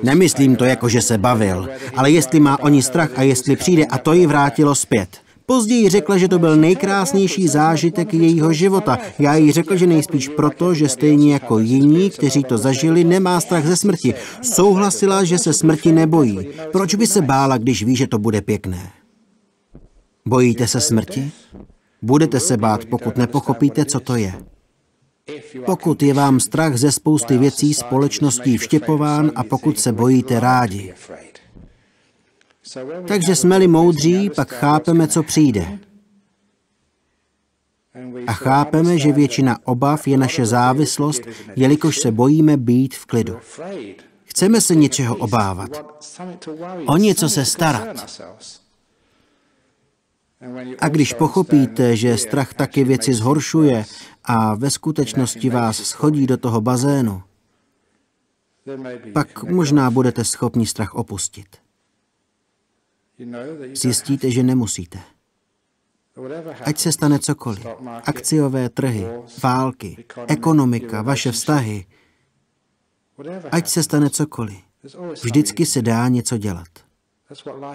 Nemyslím to jako, že se bavil, ale jestli má o ní strach a jestli přijde, a to ji vrátilo zpět. Později řekla, že to byl nejkrásnější zážitek jejího života. Já jí řekl, že nejspíš proto, že stejně jako jiní, kteří to zažili, nemá strach ze smrti. Souhlasila, že se smrti nebojí. Proč by se bála, když ví, že to bude pěkné? Bojíte se smrti? Budete se bát, pokud nepochopíte, co to je. Pokud je vám strach ze spousty věcí společností vštěpován a pokud se bojíte rádi. Takže jsme-li moudří, pak chápeme, co přijde. A chápeme, že většina obav je naše závislost, jelikož se bojíme být v klidu. Chceme se něčeho obávat. O něco se starat. A když pochopíte, že strach taky věci zhoršuje a ve skutečnosti vás schodí do toho bazénu, pak možná budete schopni strach opustit. Zjistíte, že nemusíte. Ať se stane cokoliv. Akciové trhy, války, ekonomika, vaše vztahy. Ať se stane cokoliv. Vždycky se dá něco dělat.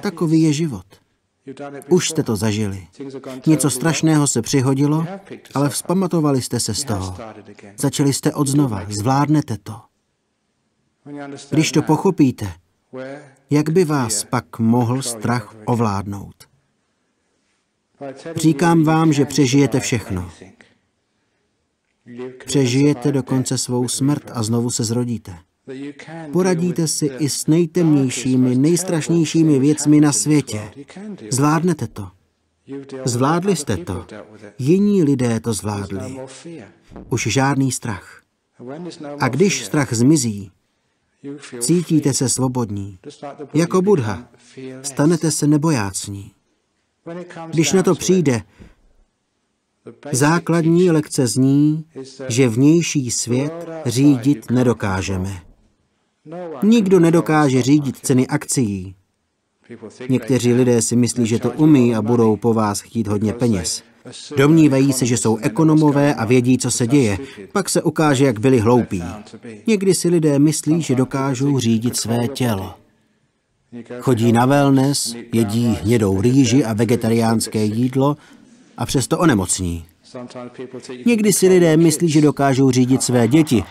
Takový je život. Už jste to zažili. Něco strašného se přihodilo, ale vzpamatovali jste se z toho. Začali jste odznova. Zvládnete to. Když to pochopíte, jak by vás pak mohl strach ovládnout? Říkám vám, že přežijete všechno. Přežijete dokonce svou smrt a znovu se zrodíte. Poradíte si i s nejtemnějšími, nejstrašnějšími věcmi na světě. Zvládnete to. Zvládli jste to. Jiní lidé to zvládli. Už žádný strach. A když strach zmizí, cítíte se svobodní. Jako Buddha. Stanete se nebojácní. Když na to přijde, základní lekce zní, že vnější svět řídit nedokážeme. Nikdo nedokáže řídit ceny akcií. Někteří lidé si myslí, že to umí a budou po vás chtít hodně peněz. Domnívají se, že jsou ekonomové a vědí, co se děje. Pak se ukáže, jak byli hloupí. Někdy si lidé myslí, že dokážou řídit své tělo. Chodí na wellness, jedí hnědou rýži a vegetariánské jídlo a přesto onemocní. Někdy si lidé myslí, že dokážou řídit své děti.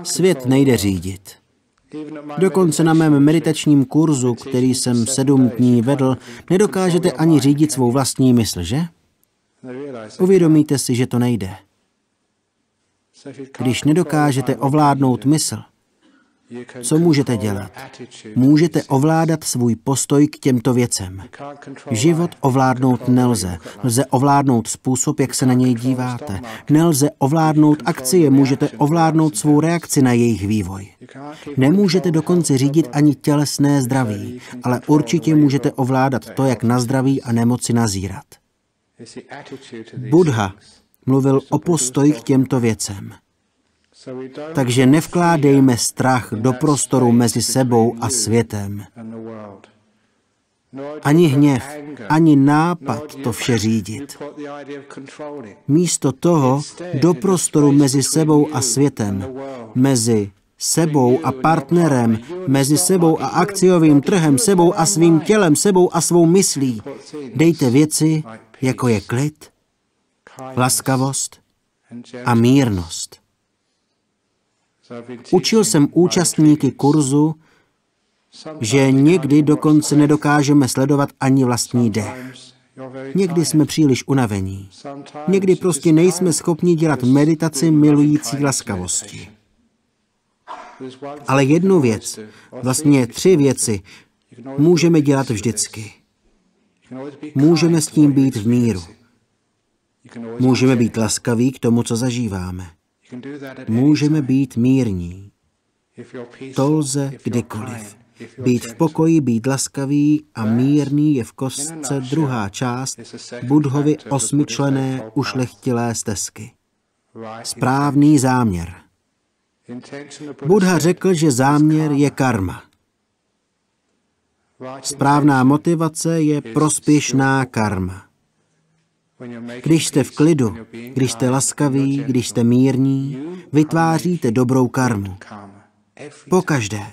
Svět nejde řídit. Dokonce na mém meditačním kurzu, který jsem 7 dní vedl, nedokážete ani řídit svou vlastní mysl, že? Uvědomíte si, že to nejde. Když nedokážete ovládnout mysl, co můžete dělat? Můžete ovládat svůj postoj k těmto věcem. Život ovládnout nelze. Lze ovládnout způsob, jak se na něj díváte. Nelze ovládnout akcie, můžete ovládnout svou reakci na jejich vývoj. Nemůžete dokonce řídit ani tělesné zdraví, ale určitě můžete ovládat to, jak na zdraví a nemoci nazírat. Buddha mluvil o postoji k těmto věcem. Takže nevkládejme strach do prostoru mezi sebou a světem. Ani hněv, ani nápad to vše řídit. Místo toho do prostoru mezi sebou a světem, mezi sebou a partnerem, mezi sebou a akciovým trhem, sebou a svým tělem, sebou a svou myslí. Dejte věci, jako je klid, laskavost a mírnost. Učil jsem účastníky kurzu, že někdy dokonce nedokážeme sledovat ani vlastní dech. Někdy jsme příliš unavení. Někdy prostě nejsme schopni dělat meditaci milující laskavosti. Ale jednu věc, vlastně 3 věci, můžeme dělat vždycky. Můžeme s tím být v míru. Můžeme být laskaví k tomu, co zažíváme. Můžeme být mírní. To lze kdykoliv. Být v pokoji, být laskavý a mírný je v kostce druhá část Buddhovy 8členné ušlechtilé stezky. Správný záměr. Buddha řekl, že záměr je karma. Správná motivace je prospěšná karma. Když jste v klidu, když jste laskaví, když jste mírní, vytváříte dobrou karmu. Pokaždé.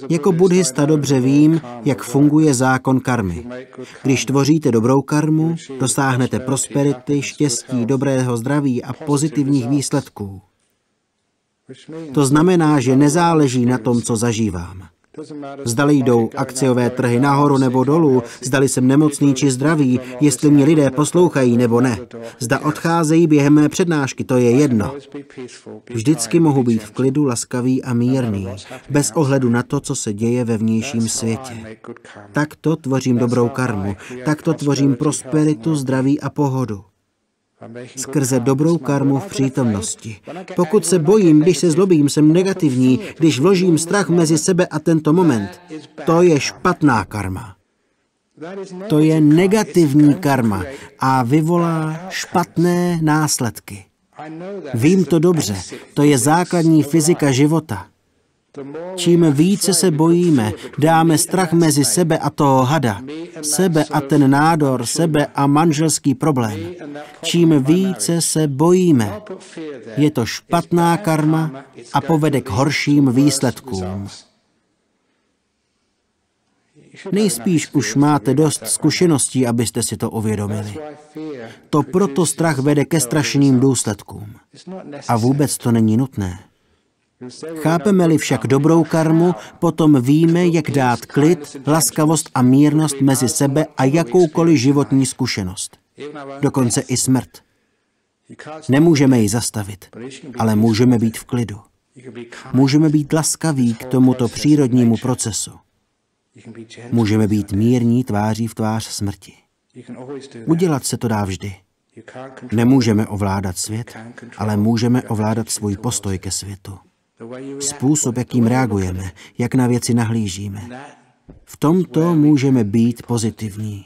Jako buddhista dobře vím, jak funguje zákon karmy. Když tvoříte dobrou karmu, dosáhnete prosperity, štěstí, dobrého zdraví a pozitivních výsledků. To znamená, že nezáleží na tom, co zažívám. Zdali jdou akciové trhy nahoru nebo dolů, zdali jsem nemocný či zdravý, jestli mě lidé poslouchají nebo ne. Zda odcházejí během mé přednášky, to je jedno. Vždycky mohu být v klidu, laskavý a mírný, bez ohledu na to, co se děje ve vnějším světě. Takto tvořím dobrou karmu, takto tvořím prosperitu, zdraví a pohodu. Skrze dobrou karmu v přítomnosti. Pokud se bojím, když se zlobím, jsem negativní, když vložím strach mezi sebe a tento moment, to je špatná karma. To je negativní karma a vyvolá špatné následky. Vím to dobře, to je základní fyzika života. Čím více se bojíme, dáme strach mezi sebe a toho hada, sebe a ten nádor, sebe a manželský problém. Čím více se bojíme, je to špatná karma a povede k horším výsledkům. Nejspíš už máte dost zkušeností, abyste si to uvědomili. To proto strach vede ke strašným důsledkům. A vůbec to není nutné. Chápeme-li však dobrou karmu, potom víme, jak dát klid, laskavost a mírnost mezi sebe a jakoukoliv životní zkušenost. Dokonce i smrt. Nemůžeme ji zastavit, ale můžeme být v klidu. Můžeme být laskaví k tomuto přírodnímu procesu. Můžeme být mírní tváří v tvář smrti. Udělat se to dá vždy. Nemůžeme ovládat svět, ale můžeme ovládat svůj postoj ke světu. Způsob, jakým reagujeme, jak na věci nahlížíme. V tomto můžeme být pozitivní.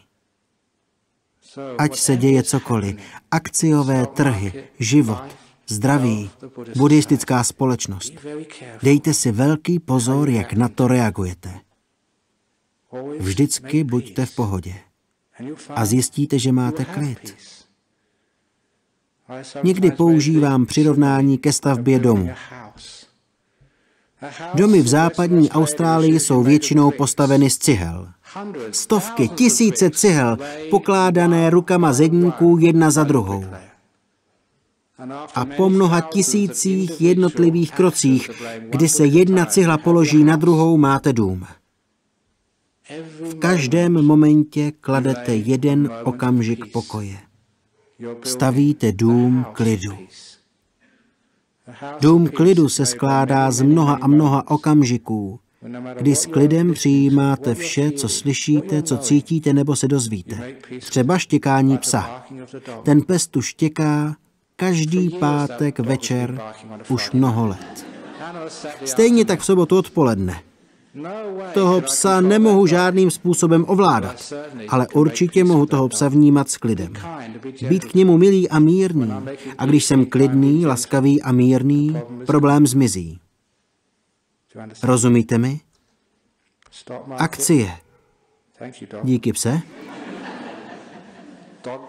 Ať se děje cokoliv, akciové trhy, život, zdraví, buddhistická společnost. Dejte si velký pozor, jak na to reagujete. Vždycky buďte v pohodě a zjistíte, že máte klid. Někdy používám přirovnání ke stavbě domu. Domy v západní Austrálii jsou většinou postaveny z cihel. Stovky, tisíce cihel, pokládané rukama zedníků jedna za druhou. A po mnoha tisících jednotlivých krocích, kdy se jedna cihla položí na druhou, máte dům. V každém momentě kladete jeden okamžik pokoje. Stavíte dům klidu. Dům klidu se skládá z mnoha a mnoha okamžiků, kdy s klidem přijímáte vše, co slyšíte, co cítíte nebo se dozvíte. Třeba štěkání psa. Ten pes tu štěká každý pátek večer už mnoho let. Stejně tak v sobotu odpoledne. Toho psa nemohu žádným způsobem ovládat, ale určitě mohu toho psa vnímat s klidem. Být k němu milý a mírný. A když jsem klidný, laskavý a mírný, problém zmizí. Rozumíte mi? Akcie. Díky, pse.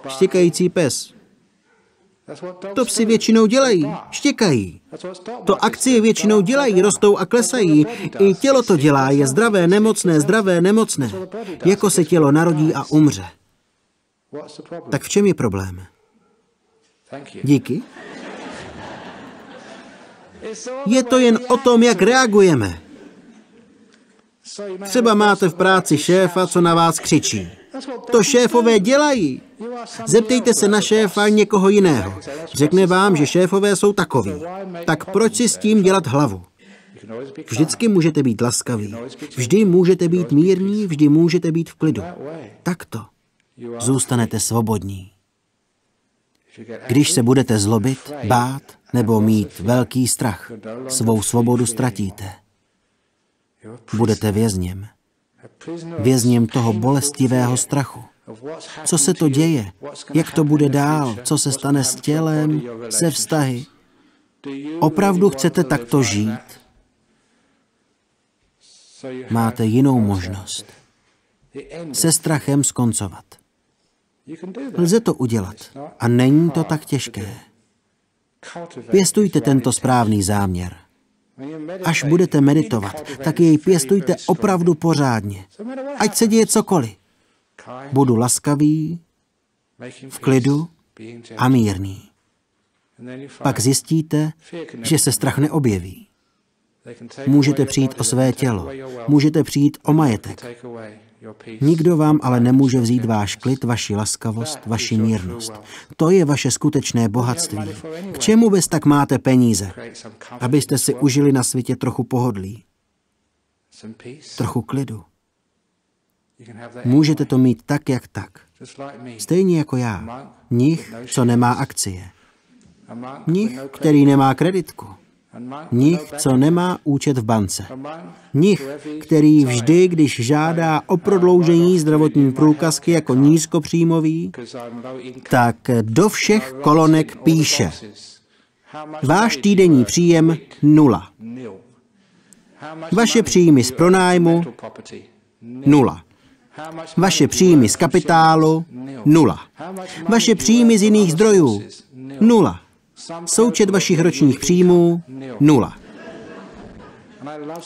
Štěkající pes. To psi většinou dělají, štěkají. To akcie většinou dělají, rostou a klesají. I tělo to dělá, je zdravé, nemocné. Jako se tělo narodí a umře. Tak v čem je problém? Díky. Je to jen o tom, jak reagujeme. Třeba máte v práci šéfa, co na vás křičí. To šéfové dělají. Zeptejte se na šéfa někoho jiného. Řekne vám, že šéfové jsou takoví. Tak proč si s tím dělat hlavu? Vždycky můžete být laskaví. Vždy můžete být mírní, vždy můžete být v klidu. Takto zůstanete svobodní. Když se budete zlobit, bát nebo mít velký strach, svou svobodu ztratíte. Budete vězněm. Vězněm toho bolestivého strachu. Co se to děje? Jak to bude dál? Co se stane s tělem, se vztahy? Opravdu chcete takto žít? Máte jinou možnost. Se strachem skoncovat. Lze to udělat. A není to tak těžké. Pěstujte tento správný záměr. Až budete meditovat, tak jej pěstujte opravdu pořádně. Ať se děje cokoliv. Budu laskavý, v klidu a mírný. Pak zjistíte, že se strach neobjeví. Můžete přijít o své tělo, můžete přijít o majetek. Nikdo vám ale nemůže vzít váš klid, vaši laskavost, vaši mírnost. To je vaše skutečné bohatství. K čemu bez tak máte peníze? Abyste si užili na světě trochu pohodlí, trochu klidu. Můžete to mít tak, jak tak. Stejně jako já. Mnich, co nemá akcie. Mnich, který nemá kreditku. Mnich, co nemá účet v bance. Mnich, který vždy, když žádá o prodloužení zdravotní průkazky jako nízkopříjmový, tak do všech kolonek píše: váš týdenní příjem 0. Vaše příjmy z pronájmu 0. Vaše příjmy z kapitálu 0. Vaše příjmy z jiných zdrojů 0. Součet vašich ročních příjmů 0.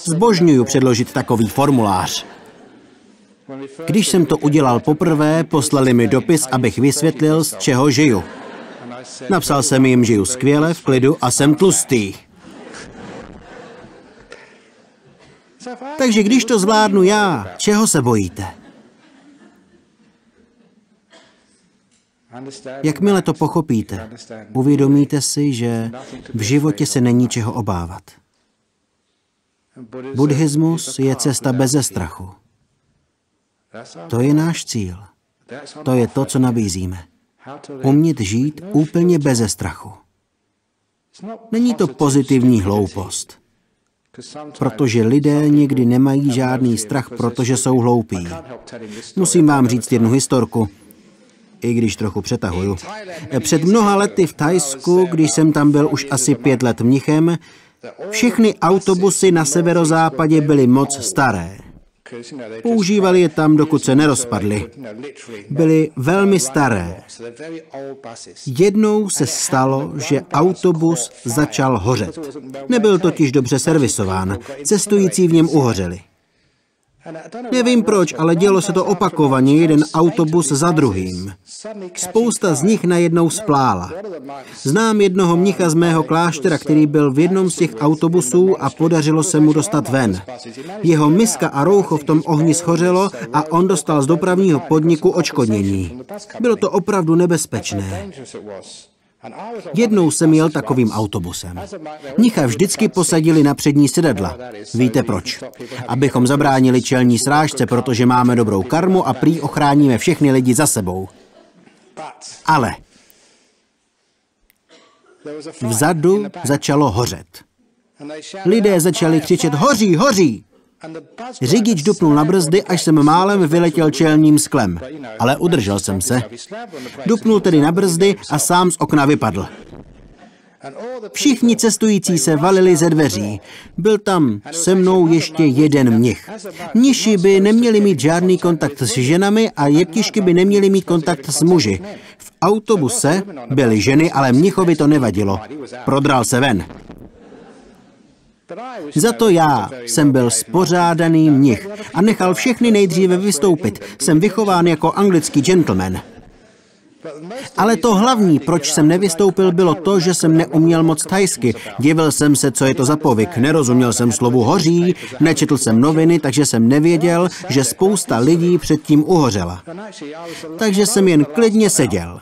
Zbožňuju předložit takový formulář. Když jsem to udělal poprvé, poslali mi dopis, abych vysvětlil, z čeho žiju. Napsal jsem jim, žiju skvěle, v klidu a jsem tlustý. Takže když to zvládnu já, čeho se bojíte? Jakmile to pochopíte, uvědomíte si, že v životě se není čeho obávat. Buddhismus je cesta beze strachu. To je náš cíl. To je to, co nabízíme. Umět žít úplně beze strachu. Není to pozitivní hloupost. Protože lidé někdy nemají žádný strach, protože jsou hloupí. Musím vám říct jednu historku. I když trochu přetahuju. Před mnoha lety v Thajsku, když jsem tam byl už asi 5 let mnichem, všechny autobusy na severozápadě byly moc staré. Používali je tam, dokud se nerozpadly. Byly velmi staré. Jednou se stalo, že autobus začal hořet. Nebyl totiž dobře servisován. Cestující v něm uhořeli. Nevím proč, ale dělo se to opakovaně, jeden autobus za druhým. Spousta z nich najednou splála. Znám jednoho mnicha z mého kláštera, který byl v jednom z těch autobusů a podařilo se mu dostat ven. Jeho miska a roucho v tom ohni schořelo a on dostal z dopravního podniku odškodnění. Bylo to opravdu nebezpečné. Jednou jsem jel takovým autobusem. Mnicha vždycky posadili na přední sedadla. Víte proč? Abychom zabránili čelní srážce, protože máme dobrou karmu a prý ochráníme všechny lidi za sebou. Ale vzadu začalo hořet. Lidé začali křičet: hoří, hoří! Řidič dupnul na brzdy, až jsem málem vyletěl čelním sklem. Ale udržel jsem se. Dupnul tedy na brzdy a sám z okna vypadl. Všichni cestující se valili ze dveří. Byl tam se mnou ještě jeden mnich. Mniši by neměli mít žádný kontakt s ženami a jeptišky by neměli mít kontakt s muži. V autobuse byly ženy, ale mnichovi to nevadilo. Prodral se ven. Za to já jsem byl spořádaný mnich a nechal všechny nejdříve vystoupit. Jsem vychován jako anglický gentleman. Ale to hlavní, proč jsem nevystoupil, bylo to, že jsem neuměl moc thajsky. Divil jsem se, co je to za povyk. Nerozuměl jsem slovu hoří, nečetl jsem noviny, takže jsem nevěděl, že spousta lidí předtím uhořela. Takže jsem jen klidně seděl.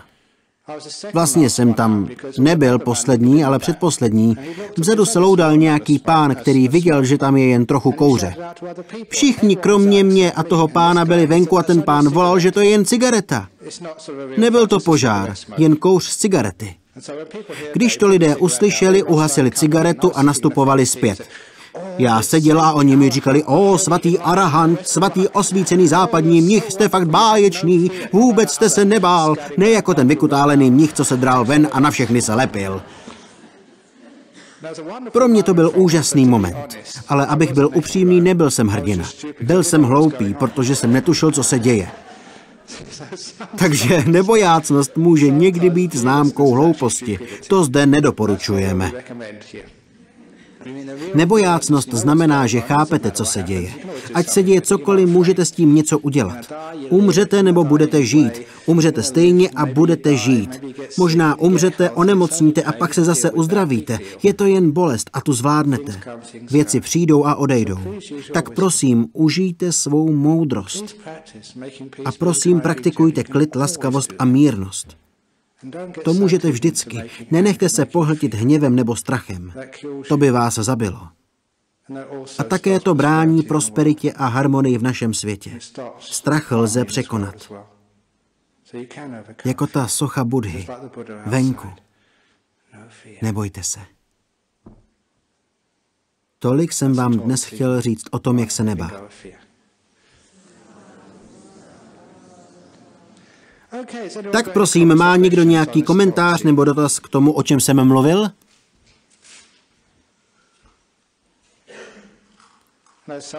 Vlastně jsem tam nebyl poslední, ale předposlední. Vzadu se loudal nějaký pán, který viděl, že tam je jen trochu kouře. Všichni kromě mě a toho pána byli venku a ten pán volal, že to je jen cigareta. Nebyl to požár, jen kouř z cigarety. Když to lidé uslyšeli, uhasili cigaretu a nastupovali zpět. Já seděl a oni mi říkali: o, svatý arahant, svatý osvícený západní mnich, jste fakt báječný, vůbec jste se nebál, ne jako ten vykutálený mnich, co se dral ven a na všechny se lepil. Pro mě to byl úžasný moment, ale abych byl upřímný, nebyl jsem hrdina. Byl jsem hloupý, protože jsem netušil, co se děje. Takže nebojácnost může někdy být známkou hlouposti. To zde nedoporučujeme. Nebojácnost znamená, že chápete, co se děje. Ať se děje cokoliv, můžete s tím něco udělat. Umřete nebo budete žít. Umřete stejně a budete žít. Možná umřete, onemocníte a pak se zase uzdravíte. Je to jen bolest a tu zvládnete. Věci přijdou a odejdou. Tak prosím, užijte svou moudrost. A prosím, praktikujte klid, laskavost a mírnost. To můžete vždycky. Nenechte se pohltit hněvem nebo strachem. To by vás zabilo. A také to brání prosperitě a harmonii v našem světě. Strach lze překonat. Jako ta socha Budhy. Venku. Nebojte se. Tolik jsem vám dnes chtěl říct o tom, jak se nebát. Tak prosím, má někdo nějaký komentář nebo dotaz k tomu, o čem jsem mluvil?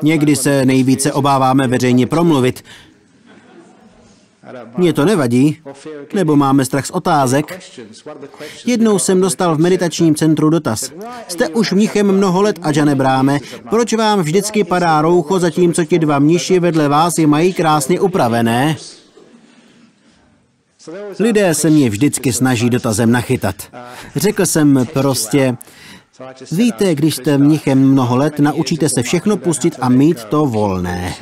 Někdy se nejvíce obáváme veřejně promluvit. Mně to nevadí. Nebo máme strach z otázek. Jednou jsem dostal v meditačním centru dotaz. Jste už mnichem mnoho let, Ajahn Brahme. Proč vám vždycky padá roucho, zatímco ti dva mniši vedle vás je mají krásně upravené? Lidé se mě vždycky snaží dotazem nachytat. Řekl jsem prostě: víte, když jste mnichem mnoho let, naučíte se všechno pustit a mít to volné.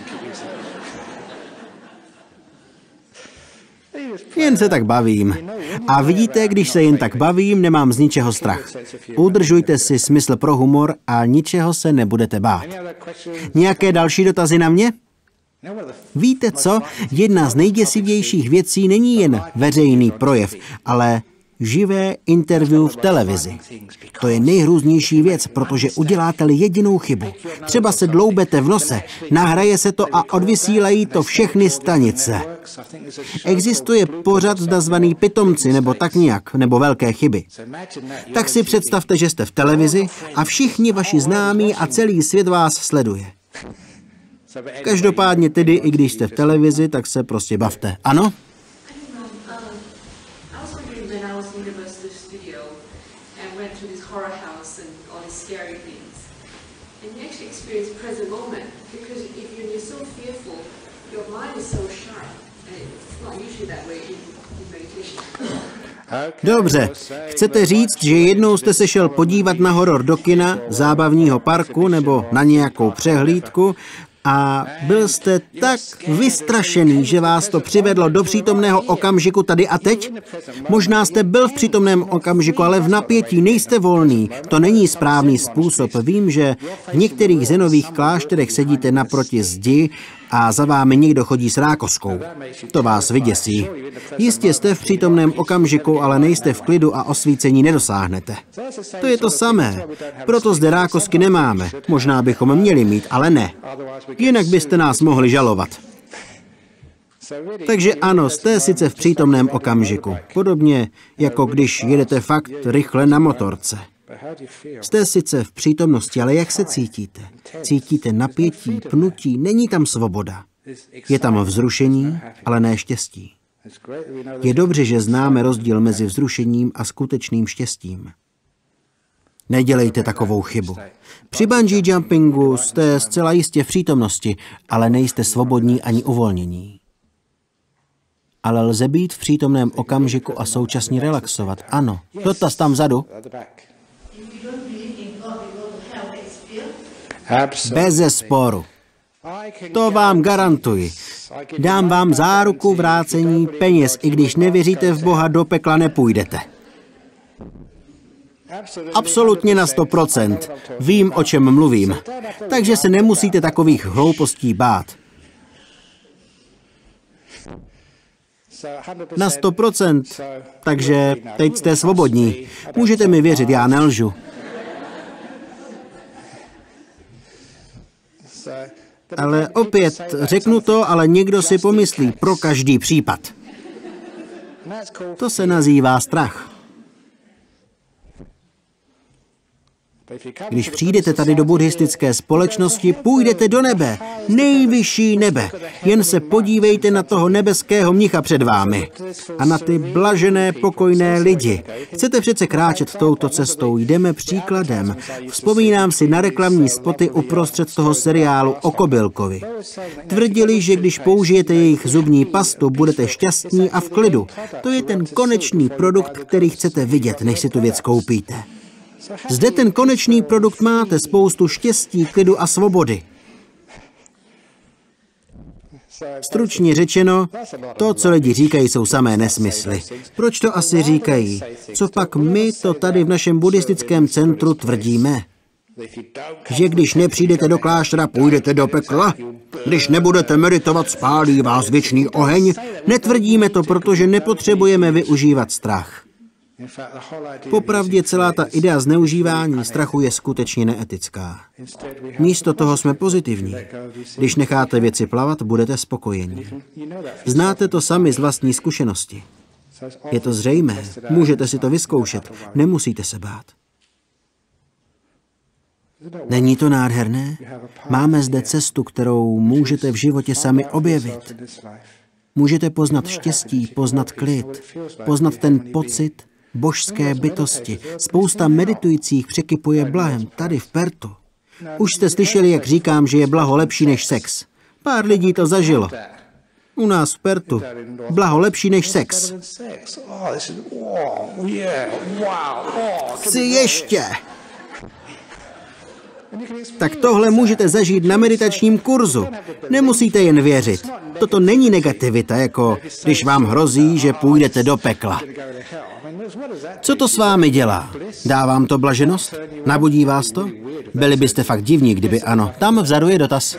Jen se tak bavím. A vidíte, když se jen tak bavím, nemám z ničeho strach. Udržujte si smysl pro humor a ničeho se nebudete bát. Nějaké další dotazy na mě? Víte co? Jedna z nejděsivějších věcí není jen veřejný projev, ale živé interview v televizi. To je nejhrůznější věc, protože uděláte-li jedinou chybu. Třeba se dloubete v nose, nahraje se to a odvysílají to všechny stanice. Existuje pořad nazvaný Pitomci, nebo tak nějak, nebo Velké chyby. Tak si představte, že jste v televizi a všichni vaši známí a celý svět vás sleduje. Každopádně tedy, i když jste v televizi, tak se prostě bavte. Ano? Dobře, chcete říct, že jednou jste se šel podívat na horor do kina, zábavního parku nebo na nějakou přehlídku a byl jste tak vystrašený, že vás to přivedlo do přítomného okamžiku tady a teď? Možná jste byl v přítomném okamžiku, ale v napětí nejste volný. To není správný způsob. Vím, že v některých zenových klášterech sedíte naproti zdi a za vámi někdo chodí s rákoskou. To vás vyděsí. Jistě jste v přítomném okamžiku, ale nejste v klidu a osvícení nedosáhnete. To je to samé. Proto zde rákosky nemáme. Možná bychom měli mít, ale ne. Jinak byste nás mohli žalovat. Takže ano, jste sice v přítomném okamžiku. Podobně jako když jedete fakt rychle na motorce. Jste sice v přítomnosti, ale jak se cítíte? Cítíte napětí, pnutí, není tam svoboda. Je tam vzrušení, ale ne štěstí. Je dobře, že známe rozdíl mezi vzrušením a skutečným štěstím. Nedělejte takovou chybu. Při bungee jumpingu jste zcela jistě v přítomnosti, ale nejste svobodní ani uvolnění. Ale lze být v přítomném okamžiku a současně relaxovat. Ano, dotaz tam vzadu. Bezesporu. To vám garantuji. Dám vám záruku vrácení peněz, i když nevěříte v Boha, do pekla nepůjdete. Absolutně na 100%. Vím, o čem mluvím. Takže se nemusíte takových hloupostí bát. Na 100%. Takže teď jste svobodní. Můžete mi věřit, já nelžu. Ale opět, řeknu to, ale někdo si pomyslí, pro každý případ. To se nazývá strach. Když přijdete tady do buddhistické společnosti, půjdete do nebe, nejvyšší nebe. Jen se podívejte na toho nebeského mnicha před vámi a na ty blažené, pokojné lidi. Chcete přece kráčet touto cestou, jdeme příkladem. Vzpomínám si na reklamní spoty uprostřed toho seriálu o Kobylkovi. Tvrdili, že když použijete jejich zubní pastu, budete šťastní a v klidu. To je ten konečný produkt, který chcete vidět, než si tu věc koupíte. Zde ten konečný produkt máte, spoustu štěstí, klidu a svobody. Stručně řečeno, to, co lidi říkají, jsou samé nesmysly. Proč to asi říkají? Co pak my to tady v našem buddhistickém centru tvrdíme? Že když nepřijdete do kláštera, půjdete do pekla? Když nebudete meditovat, spálí vás věčný oheň? Netvrdíme to, protože nepotřebujeme využívat strach. Popravdě celá ta idea zneužívání strachu je skutečně neetická. Místo toho jsme pozitivní. Když necháte věci plavat, budete spokojení. Znáte to sami z vlastní zkušenosti. Je to zřejmé, můžete si to vyzkoušet, nemusíte se bát. Není to nádherné? Máme zde cestu, kterou můžete v životě sami objevit. Můžete poznat štěstí, poznat klid, poznat ten pocit božské bytosti. Spousta meditujících překypuje blahem tady v Pertu. Už jste slyšeli, jak říkám, že je blaho lepší než sex. Pár lidí to zažilo. U nás v Pertu. Blaho lepší než sex. Chci ještě. Tak tohle můžete zažít na meditačním kurzu. Nemusíte jen věřit. Toto není negativita, jako když vám hrozí, že půjdete do pekla. Co to s vámi dělá? Dá vám to blaženost? Nabudí vás to? Byli byste fakt divní, kdyby ano. Tam vzadu je dotaz.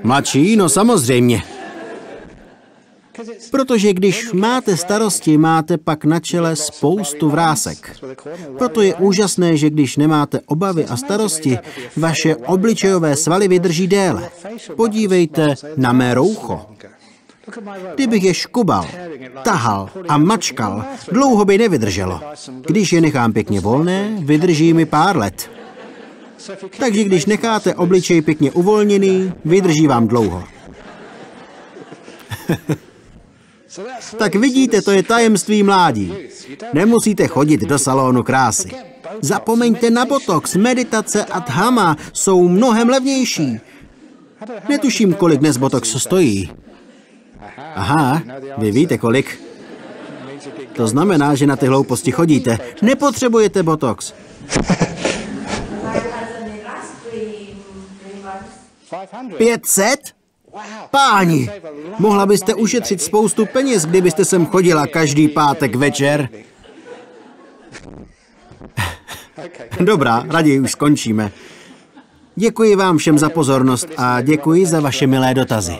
Mladší? No samozřejmě. Protože když máte starosti, máte pak na čele spoustu vrásek. Proto je úžasné, že když nemáte obavy a starosti, vaše obličejové svaly vydrží déle. Podívejte na mé roucho. Kdybych je škubal, tahal a mačkal, dlouho by nevydrželo. Když je nechám pěkně volné, vydrží mi pár let. Takže když necháte obličej pěkně uvolněný, vydrží vám dlouho. Tak vidíte, to je tajemství mládí. Nemusíte chodit do salonu krásy. Zapomeňte na botox, meditace a dhama jsou mnohem levnější. Netuším, kolik dnes botox stojí. Aha, vy víte kolik. To znamená, že na ty hlouposti chodíte. Nepotřebujete botox. 500? Páni, mohla byste ušetřit spoustu peněz, kdybyste sem chodila každý pátek večer. Dobrá, raději už skončíme. Děkuji vám všem za pozornost a děkuji za vaše milé dotazy.